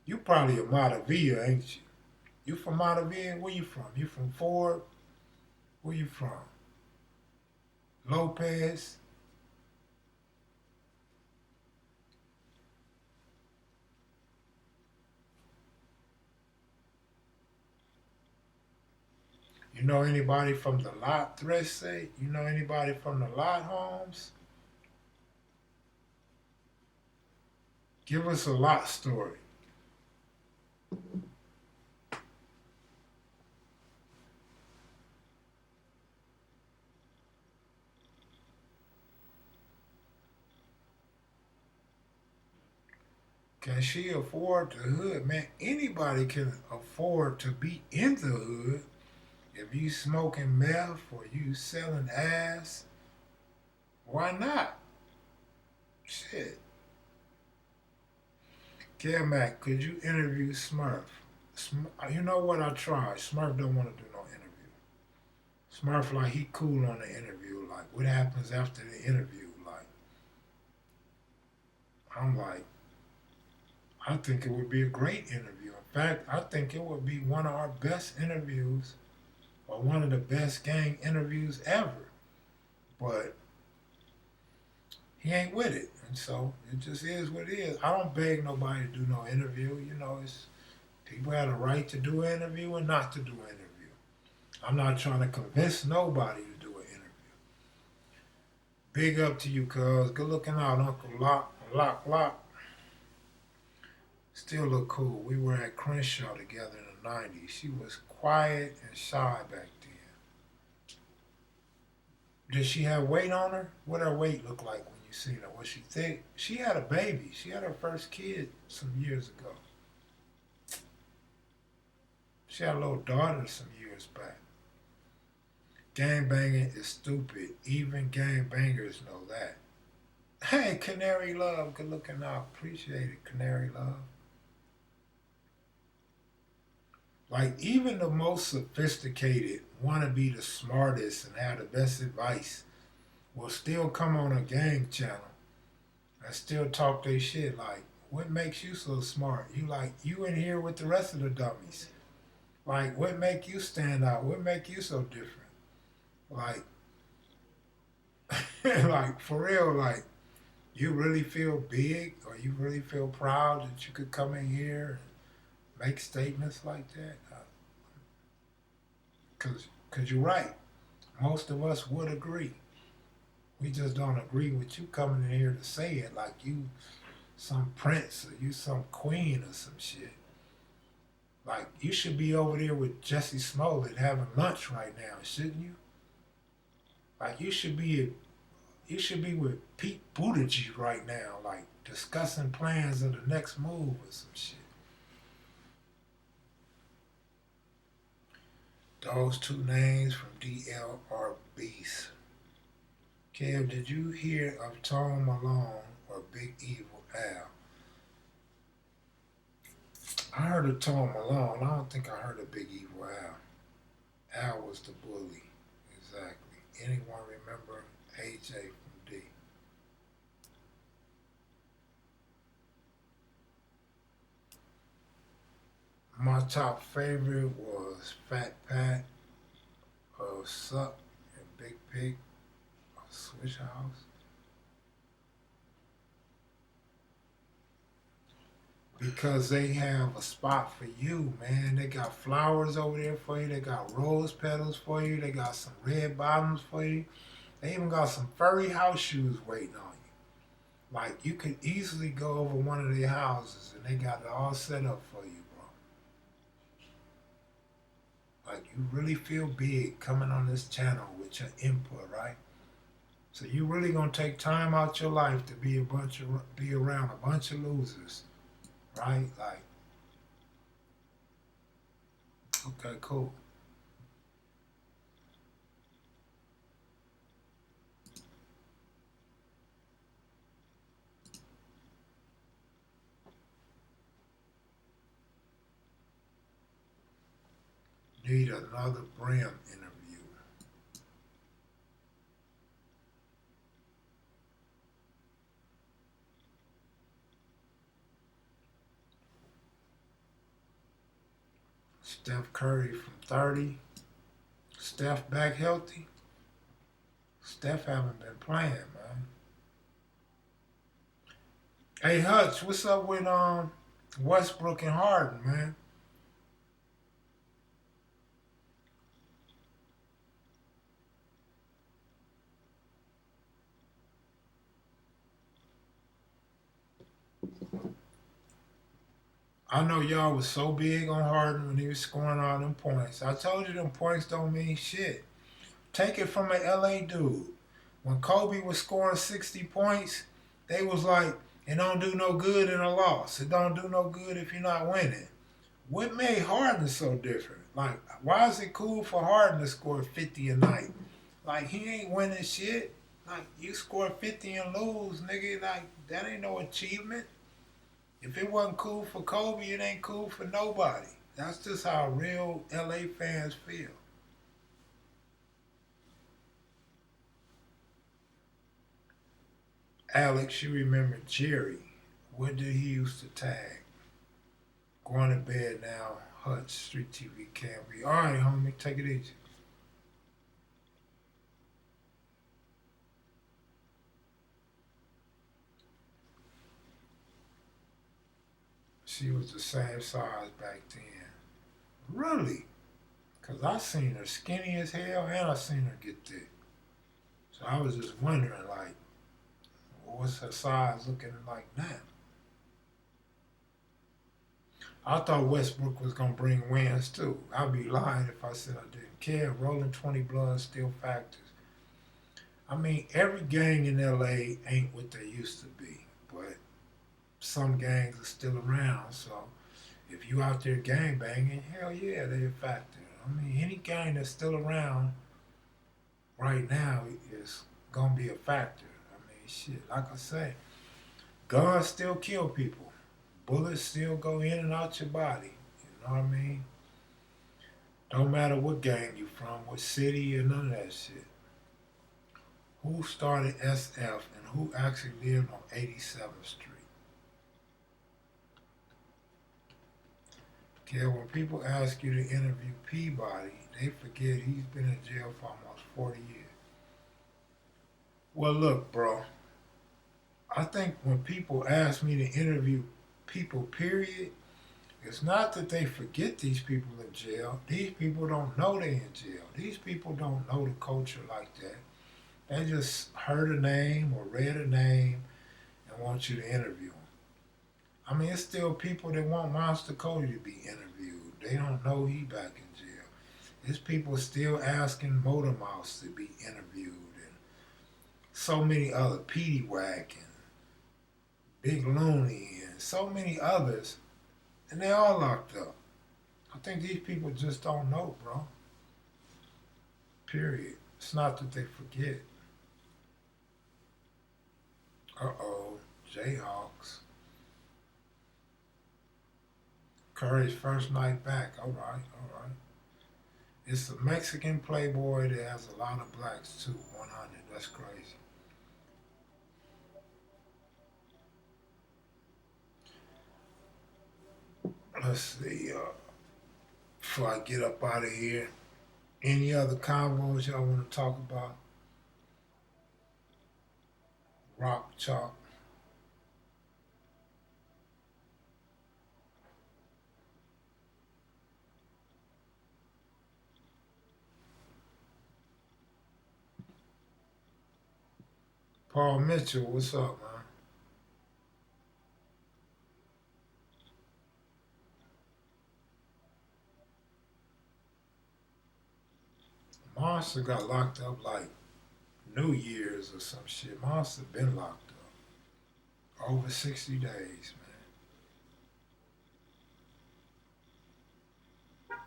You probably a Matavilla, ain't you? You from Matavilla? Where you from? You from Ford? Where you from? Lopez? You know anybody from the lot, Thresh say? You know anybody from the lot homes? Give us a lot story. Can she afford the hood? Man, anybody can afford to be in the hood. If you smoking meth or you selling ass, why not? Shit. Kevmac, could you interview Smurf? You know what? I tried. Smurf don't want to do no interview. Smurf, like, he cool on the interview. Like, what happens after the interview? Like, I'm like, I think it would be a great interview. In fact, I think it would be one of our best interviews or one of the best gang interviews ever. But he ain't with it. And so it just is what it is. I don't beg nobody to do no interview. You know, it's people have a right to do an interview and not to do an interview. I'm not trying to convince nobody to do an interview. Big up to you, cuz. Good looking out, Uncle Lock. Still look cool. We were at Crenshaw together in the 90s. She was quiet and shy back then. Did she have weight on her? What her weight look like when you seen her? Was she thick? She had a baby. She had her first kid some years ago. She had a little daughter some years back. Gang banging is stupid. Even gang bangers know that. Hey, Canary Love, good looking out. Appreciate it, Canary Love. Like, even the most sophisticated want to be the smartest and have the best advice will still come on a gang channel and still talk their shit. Like, what makes you so smart? You in here with the rest of the dummies. Like, what make you stand out? What make you so different? Like, like, for real, like, you really feel big or you really feel proud that you could come in here and make statements like that? Because you're right. Most of us would agree. We just don't agree with you coming in here to say it like you some prince or you some queen or some shit. Like, you should be over there with Jesse Smollett having lunch right now, shouldn't you? Like, you should be with Pete Buttigieg right now, like, discussing plans of the next move or some shit. Those two names from DL are beasts. Kev, did you hear of Tone Malone or Big Evil Al? I heard of Tone Malone. I don't think I heard of Big Evil Al. Al was the bully. Exactly. Anyone remember AJ from D? My top favorite was Fat Pat, Suck, and Big Pig, Swish House. Because they have a spot for you, man. They got flowers over there for you. They got rose petals for you. They got some red bottoms for you. They even got some furry house shoes waiting on you. Like, you could easily go over one of their houses and they got it all set up for you, bro. Like, you really feel big coming on this channel with your input, right? So you really gonna take time out your life to be around a bunch of losers, right? Like, okay, cool. Need another Brim interview. Steph Curry from 30. Steph back healthy. Steph haven't been playing, man. Hey Hutch, what's up with Westbrook and Harden, man? I know y'all was so big on Harden when he was scoring all them points. I told you them points don't mean shit. Take it from an LA dude. When Kobe was scoring 60 points, they was like, it don't do no good in a loss. It don't do no good if you're not winning. What made Harden so different? Like, why is it cool for Harden to score 50 a night? Like, he ain't winning shit. Like, you score 50 and lose, nigga. Like, that ain't no achievement. If it wasn't cool for Kobe, it ain't cool for nobody. That's just how real LA fans feel. Alex, you remember Jerry. What did he used to tag? Going to bed now. Hutch, StreetTV can't be. All right, homie, take it easy. she was the same size back then. Really? Because I seen her skinny as hell and I seen her get thick. So I was just wondering, like, what's her size looking like now? I thought Westbrook was going to bring wins too. I'd be lying if I said I didn't care. Rolling 20 bloods still factors. I mean, every gang in LA ain't what they used to be, but some gangs are still around. So if you out there gang banging, hell yeah, they're a factor. I mean, any gang that's still around right now is going to be a factor. I mean, shit, like I say, guns still kill people. Bullets still go in and out your body. You know what I mean? Don't matter what gang you from, what city, or none of that shit. Who started SF and who actually lived on 87th Street? Okay, when people ask you to interview Peabody, they forget he's been in jail for almost 40 years. Well, look, bro. I think when people ask me to interview people, period, it's not that they forget these people in jail. These people don't know they're in jail. These people don't know the culture like that. They just heard a name or read a name and want you to interview them. I mean, it's still people that want Monster Cody to be interviewed. They don't know he back in jail. There's people still asking Motor Mouse to be interviewed, and so many other, Petey Wack and Big Looney and so many others, and they all locked up. I think these people just don't know, bro. Period. It's not that they forget. Uh-oh, Jayhawks. Curry's first night back. All right. It's a Mexican playboy that has a lot of blacks too. 100. That's crazy. Let's see. Before I get up out of here, any other convos y'all want to talk about? Rock Chalk. Paul Mitchell, what's up, man? Monster got locked up like New Year's or some shit. Monster been locked up. Over 60 days, man.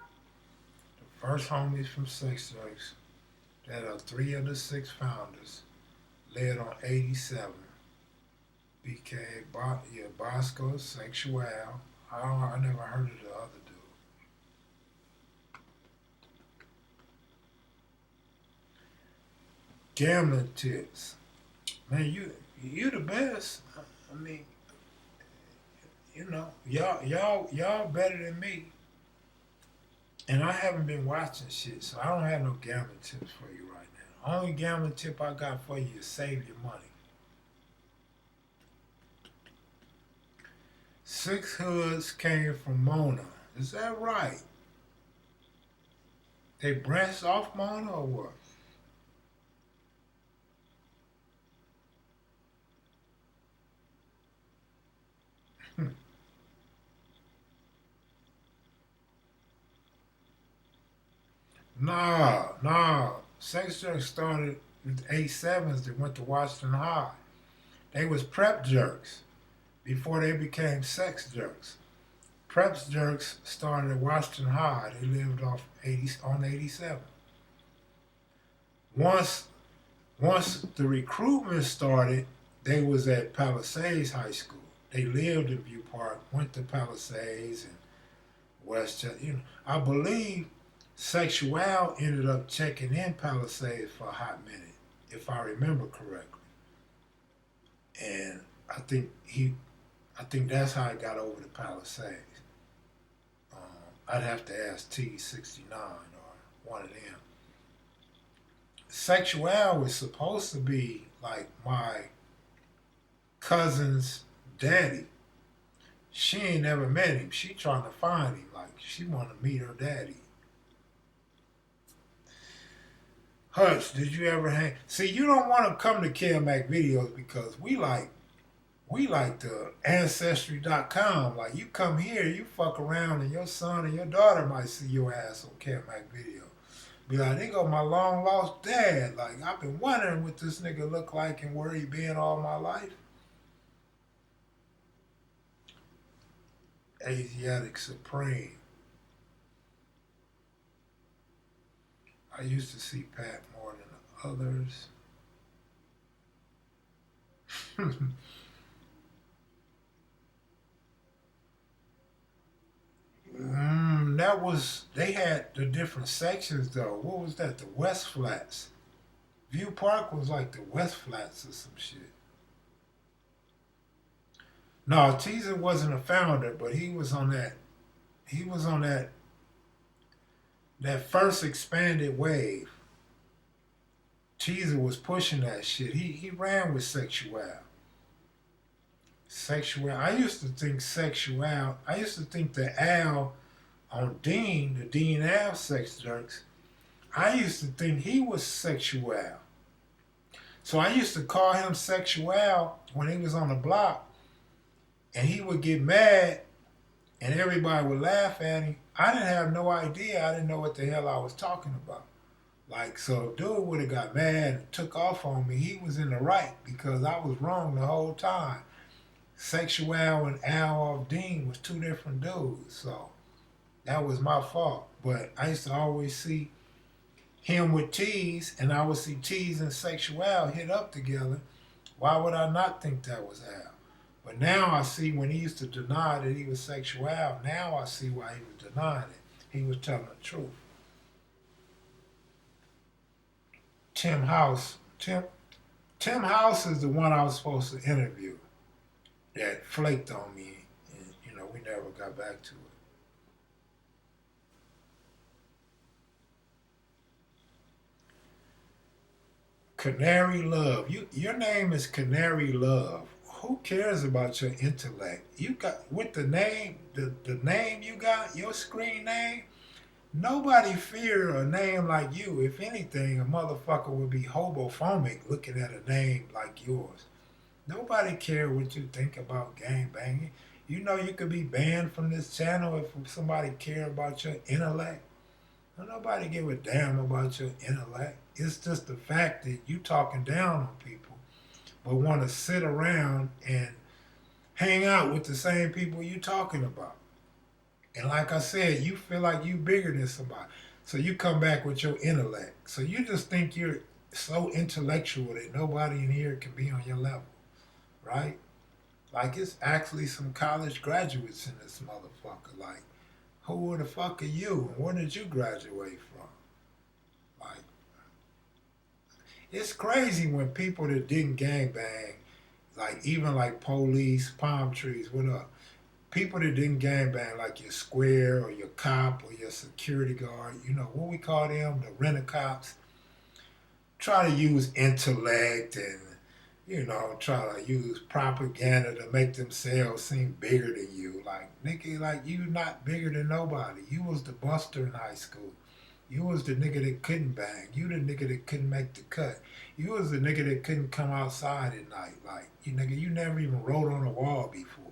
The first homies from Sex Drugs that are 3 of the 6 founders led on 87. BK, Bosco, Sexual. I never heard of the other dude. Gambling tips. Man, you the best. I mean, you know, y'all better than me. And I haven't been watching shit, so I don't have no gambling tips for you right now. Only gambling tip I got for you is save your money. 6 hoods came from Mona. Is that right? They branched off Mona or what? Nah. Sex jerks started with 8-7s that went to Washington High. They was prep jerks before they became sex jerks. Preps jerks started at Washington High. They lived on 87. Once the recruitment started, they was at Palisades High School. They lived in View Park, went to Palisades and Westchester. You know, I believe Sexual ended up checking in Palisades for a hot minute, if I remember correctly. And I think that's how I got over to Palisades. I'd have to ask T69 or one of them. Sexual was supposed to be like my cousin's daddy, She ain't never met him. She trying to find him. Like, she want to meet her daddy. Hutch, did you ever hang? See, you don't want to come to kevmacvideos because we like the Ancestry.com. Like, you come here, you fuck around, and your son and your daughter might see your ass on kevmacvideos. Be like, they go my long lost dad. Like, I've been wondering what this nigga look like and where he been all my life. Asiatic Supreme. I used to see Pat more than others. That was, they had the different sections though. What was that? The West Flats. View Park was like the West Flats or some shit. No, Teaser wasn't a founder, but he was on that. He was on that first expanded wave. Teaser was pushing that shit. He ran with Sexual. Sexual. I used to think Sexual. I used to think the Al on Dean, the Dean Al sex jerks. I used to think he was Sexual. So I used to call him Sexual when he was on the block. And he would get mad and everybody would laugh at him. I didn't have no idea. I didn't know what the hell I was talking about. Like, so dude would have got mad and took off on me. He was in the right because I was wrong the whole time. Sexual and Al off Dean was two different dudes. So that was my fault. But I used to always see him with Tease, and I would see Tease and Sexual hit up together. Why would I not think that was Al? But now I see when he used to deny that he was Sexual, now I see why he was denying it. He was telling the truth. Tim House. Tim House is the one I was supposed to interview that flaked on me, and we never got back to it. Canary Love. Your name is Canary Love. Who cares about your intellect? You got with the name, the name you got, your screen name. Nobody fear a name like you. If anything, a motherfucker would be homophobic looking at a name like yours. Nobody care what you think about gang banging. You know you could be banned from this channel if somebody care about your intellect. Nobody give a damn about your intellect. It's just the fact that you talking down on people, but want to sit around and hang out with the same people you talking about. And like I said, you feel like you bigger than somebody. So you come back with your intellect. So you just think you're so intellectual that nobody in here can be on your level, right? Like it's actually some college graduates in this motherfucker. Like, who the fuck are you? And where did you graduate from? Like, it's crazy when people that didn't gangbang, like even like police, palm trees, what up? People that didn't gangbang, like your square or your cop or your security guard, what we call them, the rent-a-cops, try to use intellect and, try to use propaganda to make themselves seem bigger than you. Like, nigga, like you not bigger than nobody. You was the buster in high school. You was the nigga that couldn't bang. You the nigga that couldn't make the cut. You was the nigga that couldn't come outside at night. Like, you never even wrote on a wall before.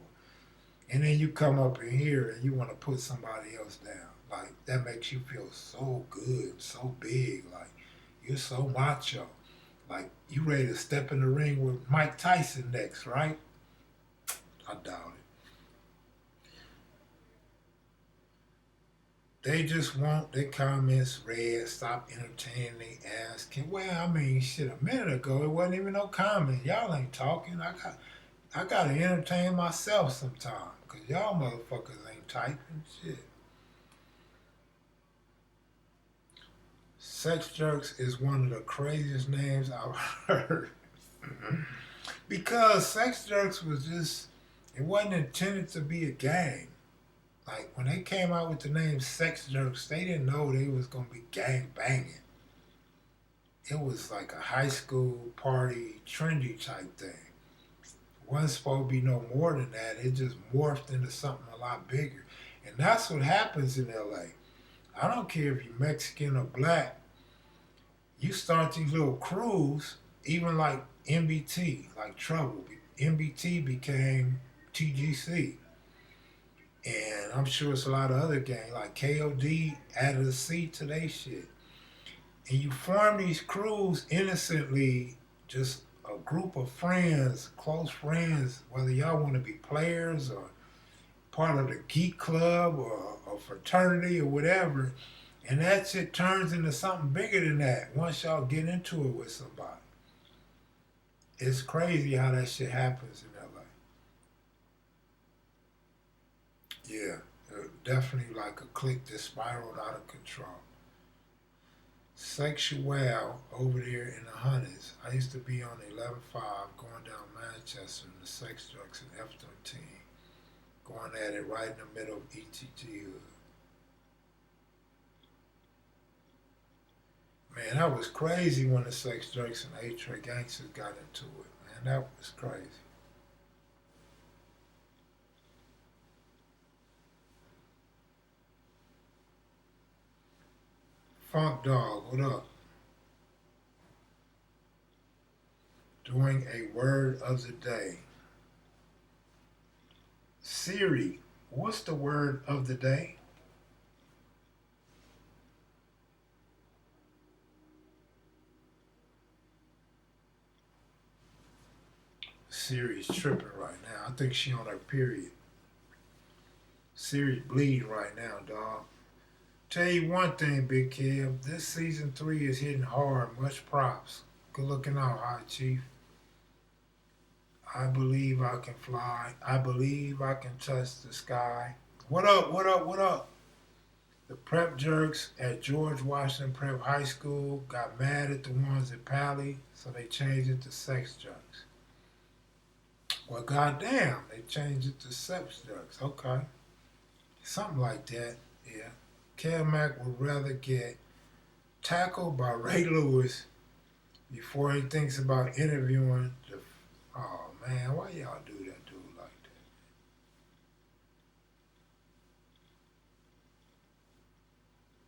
And then you come up in here and you want to put somebody else down. Like, that makes you feel so good, so big. Like, you're so macho. Like, you ready to step in the ring with Mike Tyson next, right? I doubt it. They just want their comments read, stop entertaining they asking. Well, I mean, shit, a minute ago, it wasn't even no comment. Y'all ain't talking. I gotta entertain myself sometime. Because y'all motherfuckers ain't typing shit. Sex Jerks is one of the craziest names I've heard. Because Sex Jerks was just, it wasn't intended to be a gang. Like, when they came out with the name Sex Jerks, they didn't know they was going to be gang banging. It was like a high school party, trendy type thing. wasn't supposed to be no more than that. It just morphed into something a lot bigger. And that's what happens in LA. I don't care if you're Mexican or black, you start these little crews, even like MBT, like Trouble. MBT became TGC. And I'm sure it's a lot of other gangs, like KOD added a C to their shit. And you form these crews innocently, just a group of friends, close friends, whether y'all want to be players or part of the geek club or a fraternity or whatever. And that shit turns into something bigger than that once y'all get into it with somebody. It's crazy how that shit happens in LA. Yeah, definitely like a clique that spiraled out of control. Sexual over there in the hundreds. I used to be on 11.5 going down Manchester in the sex drugs and F-13, going at it right in the middle of ETG hood. Man, that was crazy when the sex drugs and A-Tray gangsters got into it, man. That was crazy. Funk Dog, what up? Doing a word of the day. Siri, what's the word of the day? Siri's tripping right now. I think she on her period. Siri's bleeding right now, dog. Tell you one thing, Big Kev. This season 3 is hitting hard. Much props. Good looking out, High Chief. I believe I can fly. I believe I can touch the sky. What up, what up, what up? The prep jerks at George Washington Prep High School got mad at the ones at Pally, so they changed it to sex jerks. Well, goddamn, they changed it to sex jerks. Okay. Something like that, yeah. Kevmac would rather get tackled by Ray Lewis before he thinks about interviewing the... Oh, man, why y'all do that dude like that?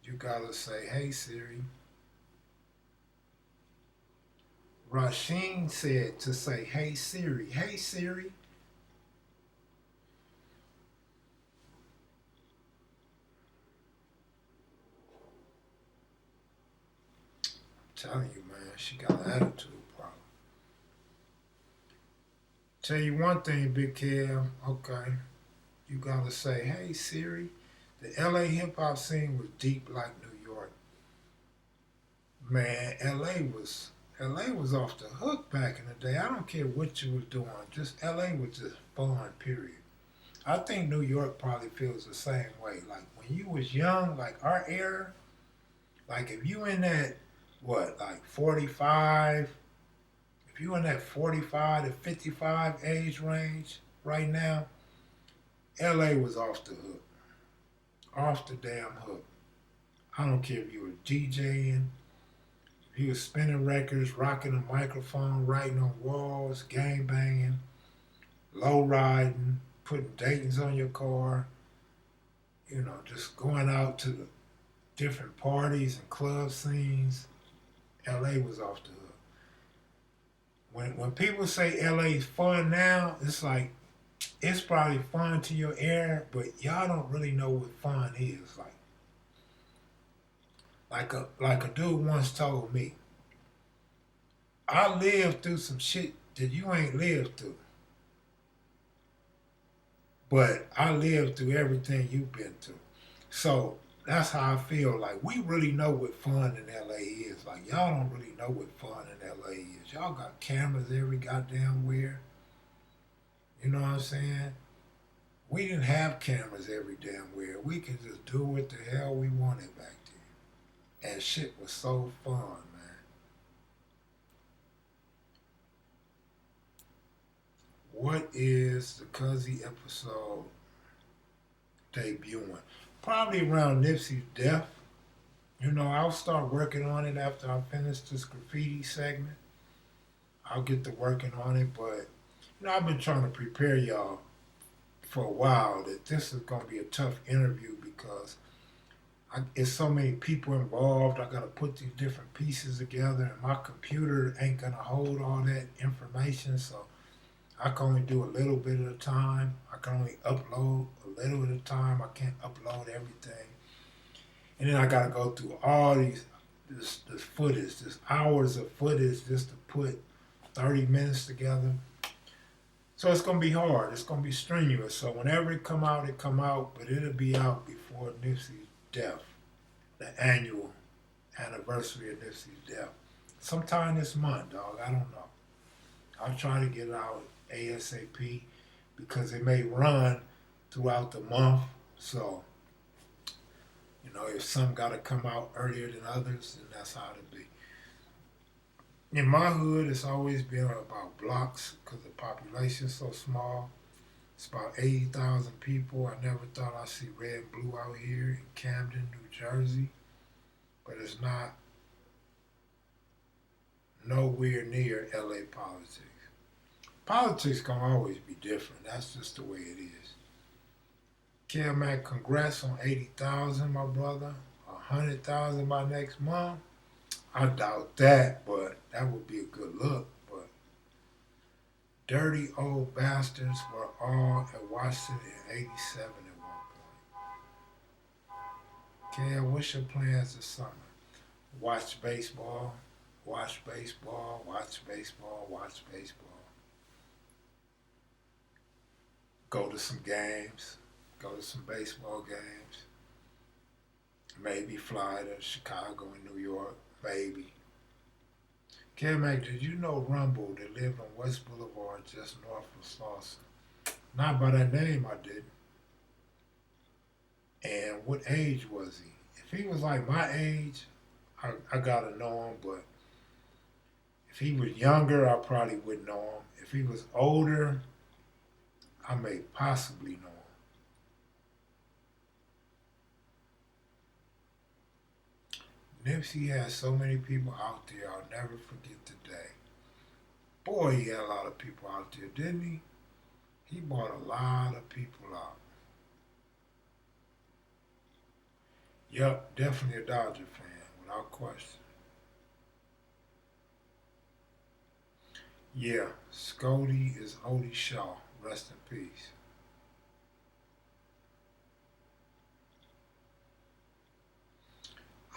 You gotta say, hey, Siri. Rasheen said to say, hey, Siri. Hey, Siri. Telling you, man, she got an attitude problem. Tell you one thing, Big Kev, okay, you gotta say, hey Siri, the LA hip hop scene was deep like New York. Man, LA was off the hook back in the day. I don't care what you was doing, just LA was just fun, period. I think New York probably feels the same way. Like when you was young, like our era, like if you in that like 45, if you in that 45 to 55 age range right now, LA was off the hook. Off the damn hook. I don't care if you were DJing, if you were spinning records, rocking a microphone, writing on walls, gang banging, low riding, putting Dayton's on your car, you know, just going out to the different parties and club scenes. LA was off the hook. When people say LA is fun now, it's like it's probably fun to your ear, but y'all don't really know what fun is. Like a dude once told me, I lived through some shit that you ain't lived through. But I lived through everything you've been through. So that's how I feel. Like, we really know what fun in LA is. Like, y'all don't really know what fun in LA is. Y'all got cameras every goddamn where. You know what I'm saying? We didn't have cameras every damn where. We could just do what the hell we wanted back then. And shit was so fun, man. What is the Cuzzy episode debuting? Probably around Nipsey's death. You know, I'll start working on it after I finish this graffiti segment. I'll get to working on it, but I've been trying to prepare y'all for a while that this is going to be a tough interview because it's so many people involved. I got to put these different pieces together, and my computer ain't going to hold all that information. So I can only do a little bit at a time. I can only upload a little at a time. I can't upload everything. And then I got to go through all this footage, this hours of footage just to put 30 minutes together. So it's going to be hard. It's going to be strenuous. So whenever it come out, but it'll be out before Nipsey's death, the annual anniversary of Nipsey's death. Sometime this month, dog. I don't know. I'll try to get it out ASAP because it may run throughout the month. So, if some got to come out earlier than others, then that's how it'll be. In my hood, it's always been about blocks because the population's so small. It's about 80,000 people. I never thought I'd see red and blue out here in Camden, New Jersey. But it's not nowhere near LA politics. Politics gonna always be different. That's just the way it is. Kev, congrats on 80,000, my brother. 100,000 by next month. I doubt that, but that would be a good look. But dirty old bastards were all at Washington in 87 at one point. Kev, what's your plans this summer? Watch baseball, watch baseball, watch baseball, watch baseball. Go to some games, go to some baseball games. Maybe fly to Chicago and New York, maybe. Kev, did you know Rumble that lived on West Boulevard just north of Slauson? Not by that name, I didn't. And what age was he? If he was like my age, I gotta know him, but if he was younger, I probably wouldn't know him. If he was older, I may possibly know him. Nipsey had so many people out there, I'll never forget the day. Boy, he had a lot of people out there, didn't he? He brought a lot of people out. Yup, definitely a Dodger fan, without question. Yeah, Scody is Odie Shaw. Rest in peace.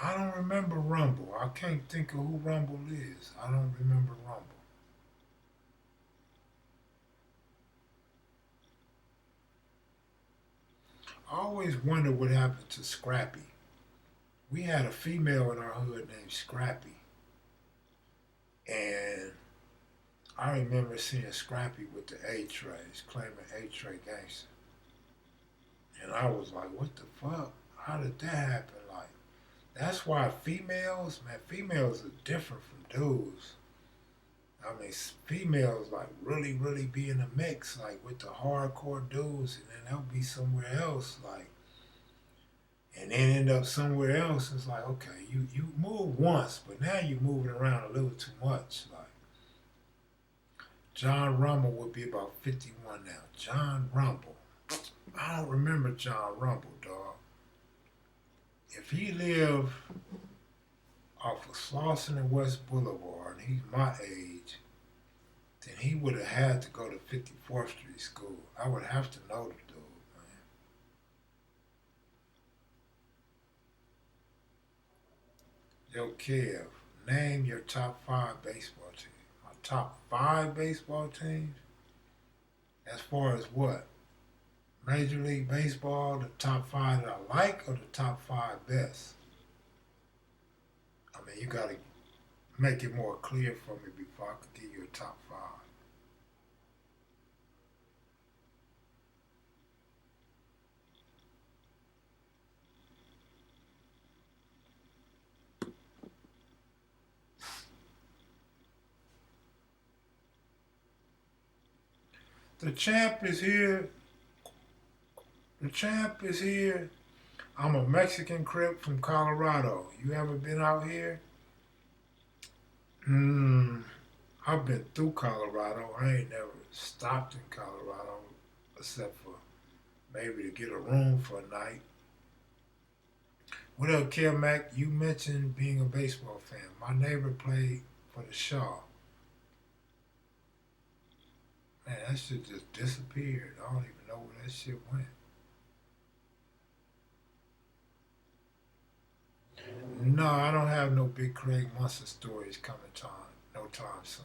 I don't remember Rumble. I can't think of who Rumble is. I don't remember Rumble. I always wonder what happened to Scrappy. We had a female in our hood named Scrappy. And I remember seeing Scrappy with the A-Trays, claiming A-Tray gangster. And I was like, what the fuck? How did that happen? Like, that's why females are different from dudes. I mean, females like really, really be in the mix, like with the hardcore dudes, and then they'll be somewhere else, like, and then end up somewhere else. It's like, okay, you move once, but now you're moving around a little too much. Like, John Rumble would be about 51 now. John Rumble. I don't remember John Rumble, dog. If he lived off of Slauson and West Boulevard, and he's my age, then he would have had to go to 54th Street School. I would have to know the dude, man. Yo, Kev, name your top 5 baseball teams. My top 5 baseball teams? As far as what? Major League Baseball, the top 5 that I like, or the top 5 best? I mean, you got to make it more clear for me before I could give you a top 5. The champ is here. The champ is here. I'm a Mexican Crip from Colorado. You ever been out here? I've been through Colorado. I ain't never stopped in Colorado except for maybe to get a room for a night. What up, Kev Mac? You mentioned being a baseball fan. My neighbor played for the Shaw. Man, that shit just disappeared. I don't even know where that shit went. No, I don't have no Big Craig Munson stories coming no time soon.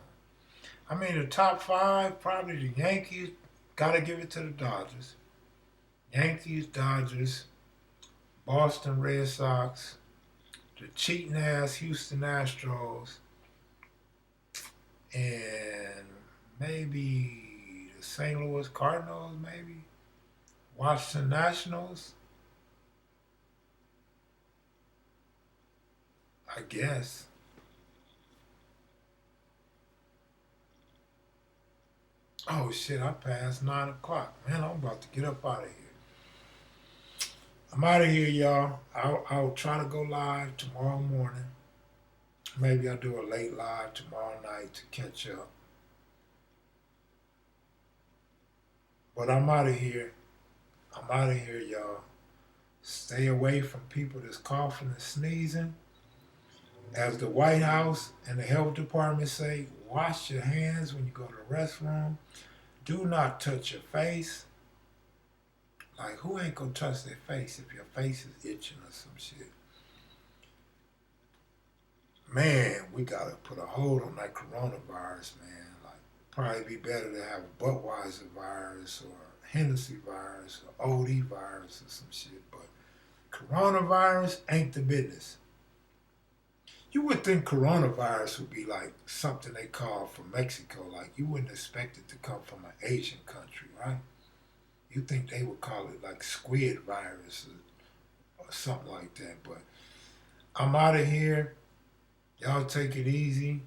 I mean, the top five, probably the Yankees. Gotta give it to the Dodgers. Yankees, Dodgers, Boston Red Sox, the cheating ass Houston Astros, and maybe the St. Louis Cardinals, maybe Washington Nationals. I guess. Oh shit, I passed 9 o'clock. Man, I'm about to get up out of here. I'm out of here, y'all. I'll try to go live tomorrow morning. Maybe I'll do a late live tomorrow night to catch up. But I'm out of here. I'm out of here, y'all. Stay away from people that's coughing and sneezing. As the White House and the health department say, wash your hands when you go to the restroom. Do not touch your face. Like, who ain't gonna touch their face if your face is itching or some shit? Man, we gotta put a hold on that coronavirus, man. Like, probably be better to have a Budweiser virus or Hennessy virus or OD virus or some shit. But coronavirus ain't the business. You would think coronavirus would be like something they call from Mexico. Like, you wouldn't expect it to come from an Asian country, right? You think they would call it like squid virus or something like that. But I'm out of here. Y'all take it easy.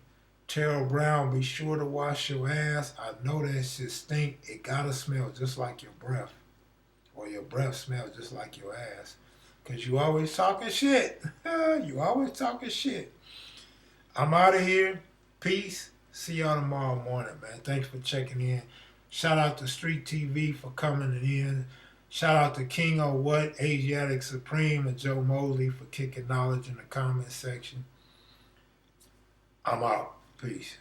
Terrell Brown, be sure to wash your ass. I know that shit stink. It gotta smell just like your breath. Or your breath smells just like your ass. Because you always talking shit. You always talking shit. I'm out of here. Peace. See y'all tomorrow morning, man. Thanks for checking in. Shout out to StreetTV for coming in. Shout out to King O What, Asiatic Supreme, and Joe Mosley for kicking knowledge in the comment section. I'm out. Peace.